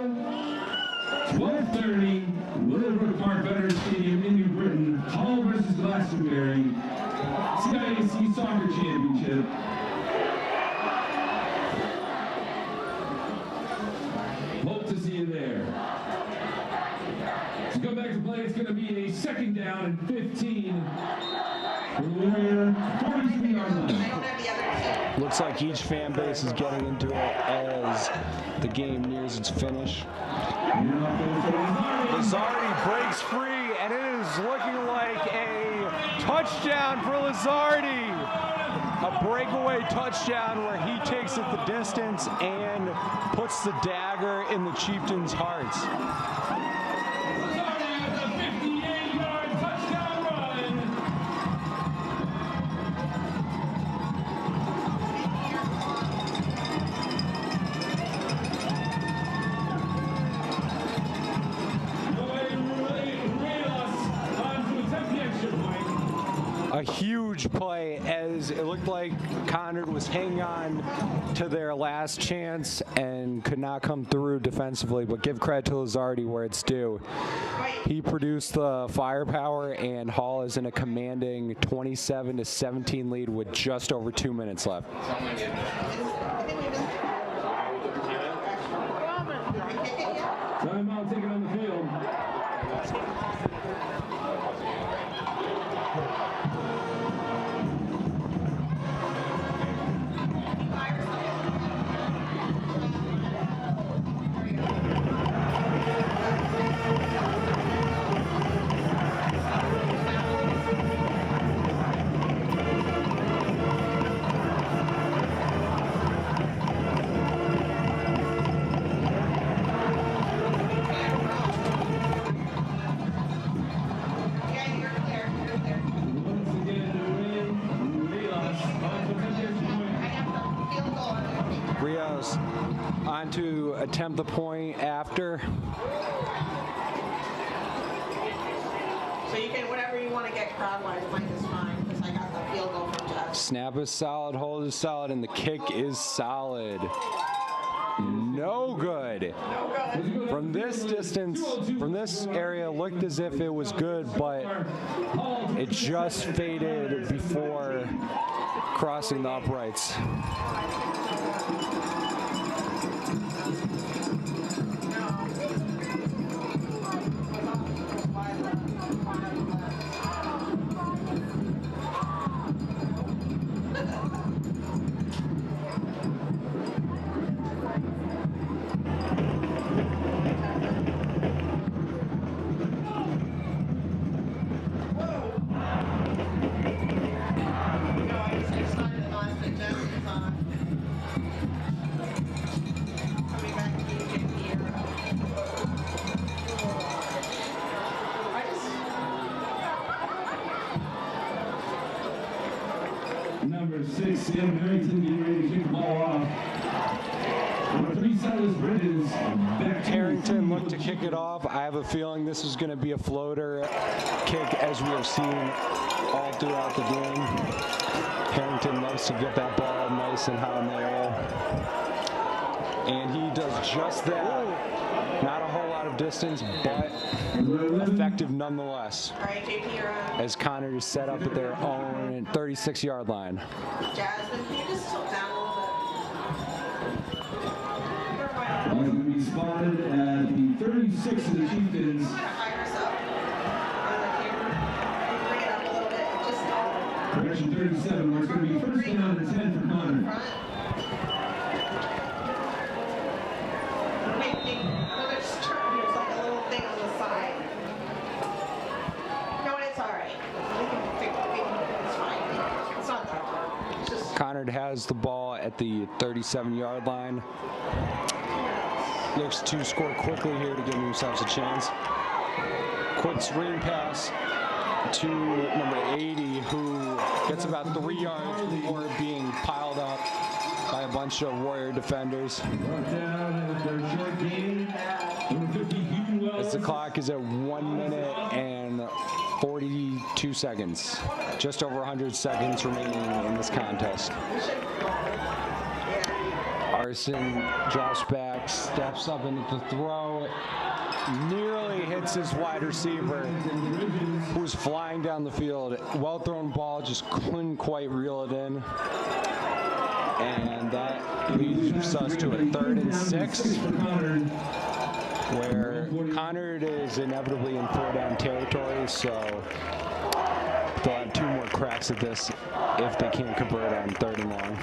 12:30, Willowbrook Park Veterans Stadium in New Britain, Hall versus Glastonbury, CIAC Soccer Championship. Hope to see you there. To go back to play, it's going to be a second down and 15 for the Warrior 43-yard line. I don't have the other team. Looks like each fan base is getting into it as the game nears its finish. Lizardi breaks free, and it is looking like a touchdown for Lizardi. A breakaway touchdown where he takes it the distance and puts the dagger in the Chieftains' hearts. Lizardi has a 58-yard touchdown run. A huge play as it looked like Conard was hanging on to their last chance and could not come through defensively, but give credit to Lizardi where it's due. He produced the firepower, and Hall is in a commanding 27-17 lead with just over 2 minutes left. Timeout taken on the field. Rios on to attempt the point after. So you can, whatever you want to get crowd-wise, mine is fine, because I got the field goal from Jeff. Snap is solid, hold is solid, and the kick is solid. No good. From this distance, from this area, looked as if it was good, but it just faded before crossing the uprights. Number 6, Sam Harrington getting ready to kick the ball off. Number 3, Silas Bridges. Harrington looked to kick it off. I have a feeling this is going to be a floater kick, as we have seen all throughout the game. Harrington loves to get that ball nice and high in the air. And he does just that. Not a whole lot of distance, but effective nonetheless. All right, JP, you're on. As Conard is set up at their own 36-yard line. Jasmine, can you just tilt down a little bit? He's going to be spotted at the 36 of the Chieftains. Higher us up on the camera. Bring it up a little bit. Just Direction 37, where it's going to be first down and 10 for Conard. Another turn. There's like a little thing on the side. No, it's all right. It's fine. It's not that hard. It's just Conard has the ball at the 37-yard line. Looks to score quickly here to give themselves a chance. Quick screen pass to number 80, who gets about 3 yards before being piled up by a bunch of Warrior defenders. As the clock is at 1 minute and 42 seconds. Just over 100 seconds remaining in this contest. Arson drops back, steps up into the throw, nearly hits his wide receiver, who's flying down the field. Well thrown ball, just couldn't quite reel it in. And that leads us to a 3rd and 6, where Conard is inevitably in 4-down territory, so they'll have 2 more cracks at this if they can't convert on 3rd and long.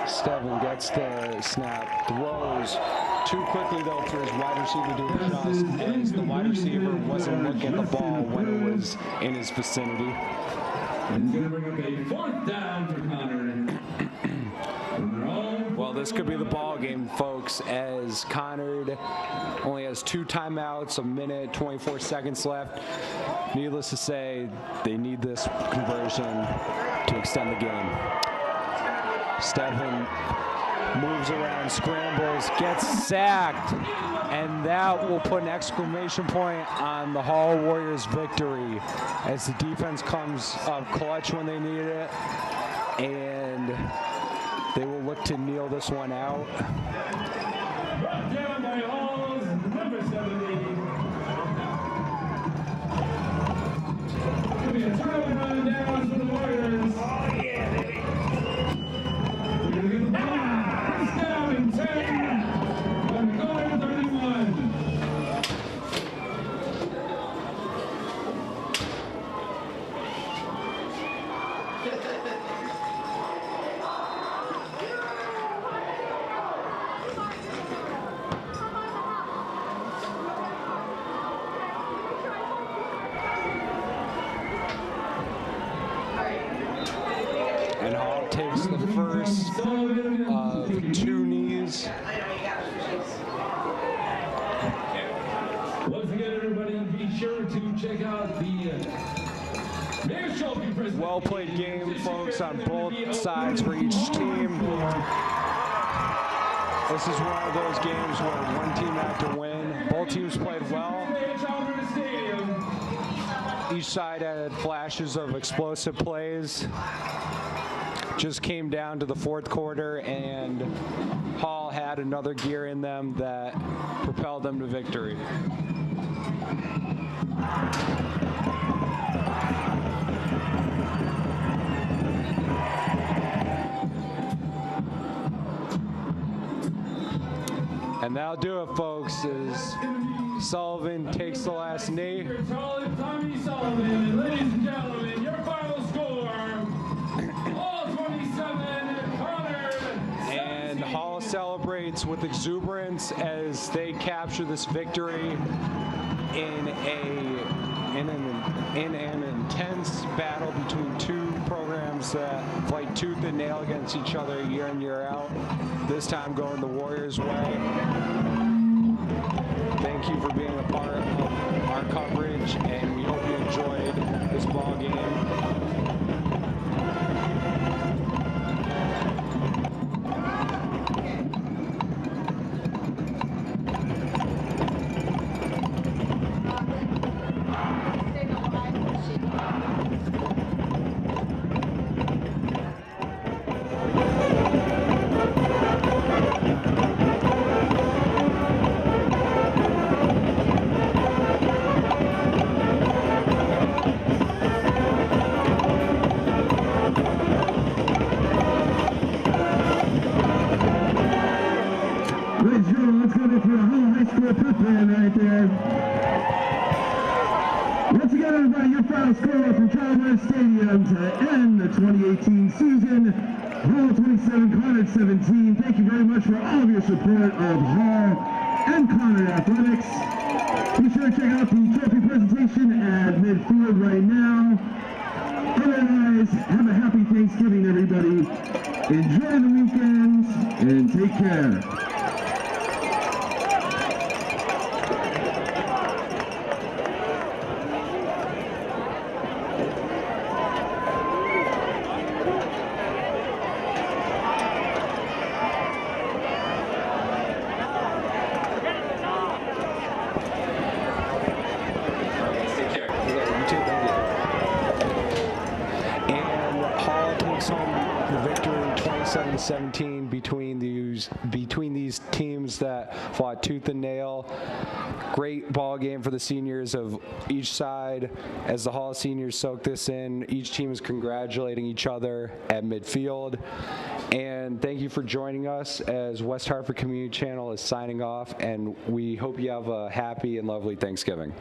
Steven gets the snap, throws too quickly though for his wide receiver to adjust, as the wide receiver wasn't looking at the ball when it was in his vicinity. It's going to bring up a 4th down for Conard. Well, this could be the ball game, folks, as Conard only has 2 timeouts, 1 minute, 24 seconds left. Needless to say, they need this conversion to extend the game. Steven moves around, scrambles, gets sacked, and that will put an exclamation point on the Hall Warriors' victory as the defense comes up clutch when they need it, and they will look to kneel this one out. Brought down by Hall's number 70. It'll be a turnover on downs for the Warriors. Oh, yeah, baby. We're going to get the ball. First down and 10. From Conard 31. And Hall takes the first of 2 knees. Once again, everybody, be sure to check out the Mayor's Trophy presentation. Well played game, folks, on both sides for each team. This is one of those games where one team had to win. Both teams played well. Each side had flashes of explosive plays. Just came down to the 4th quarter, and Hall had another gear in them that propelled them to victory. And that'll do it, folks, as Sullivan takes the last knee. Tommy Sullivan, ladies and gentlemen, your final score, Hall 27, Conard 17. And Hall celebrates with exuberance as they capture this victory in an intense battle between 2 programs that fight tooth and nail against each other year in, year out. This time going the Warriors' way. Thank you for being a part of our coverage, and we hope you enjoyed this ball game. final score from Calvert Stadium to end the 2018 season. Hall 27, Conard 17. Thank you very much for all of your support of Hall and Conard Athletics. Be sure to check out the trophy presentation at midfield right now. Otherwise, have a happy Thanksgiving, everybody. Enjoy the weekend and take care. The victory 27-17 between these teams that fought tooth and nail. Great ball game for the seniors of each side. As the Hall seniors soak this in, each team is congratulating each other at midfield. And thank you for joining us as West Hartford Community Channel is signing off, and we hope you have a happy and lovely Thanksgiving.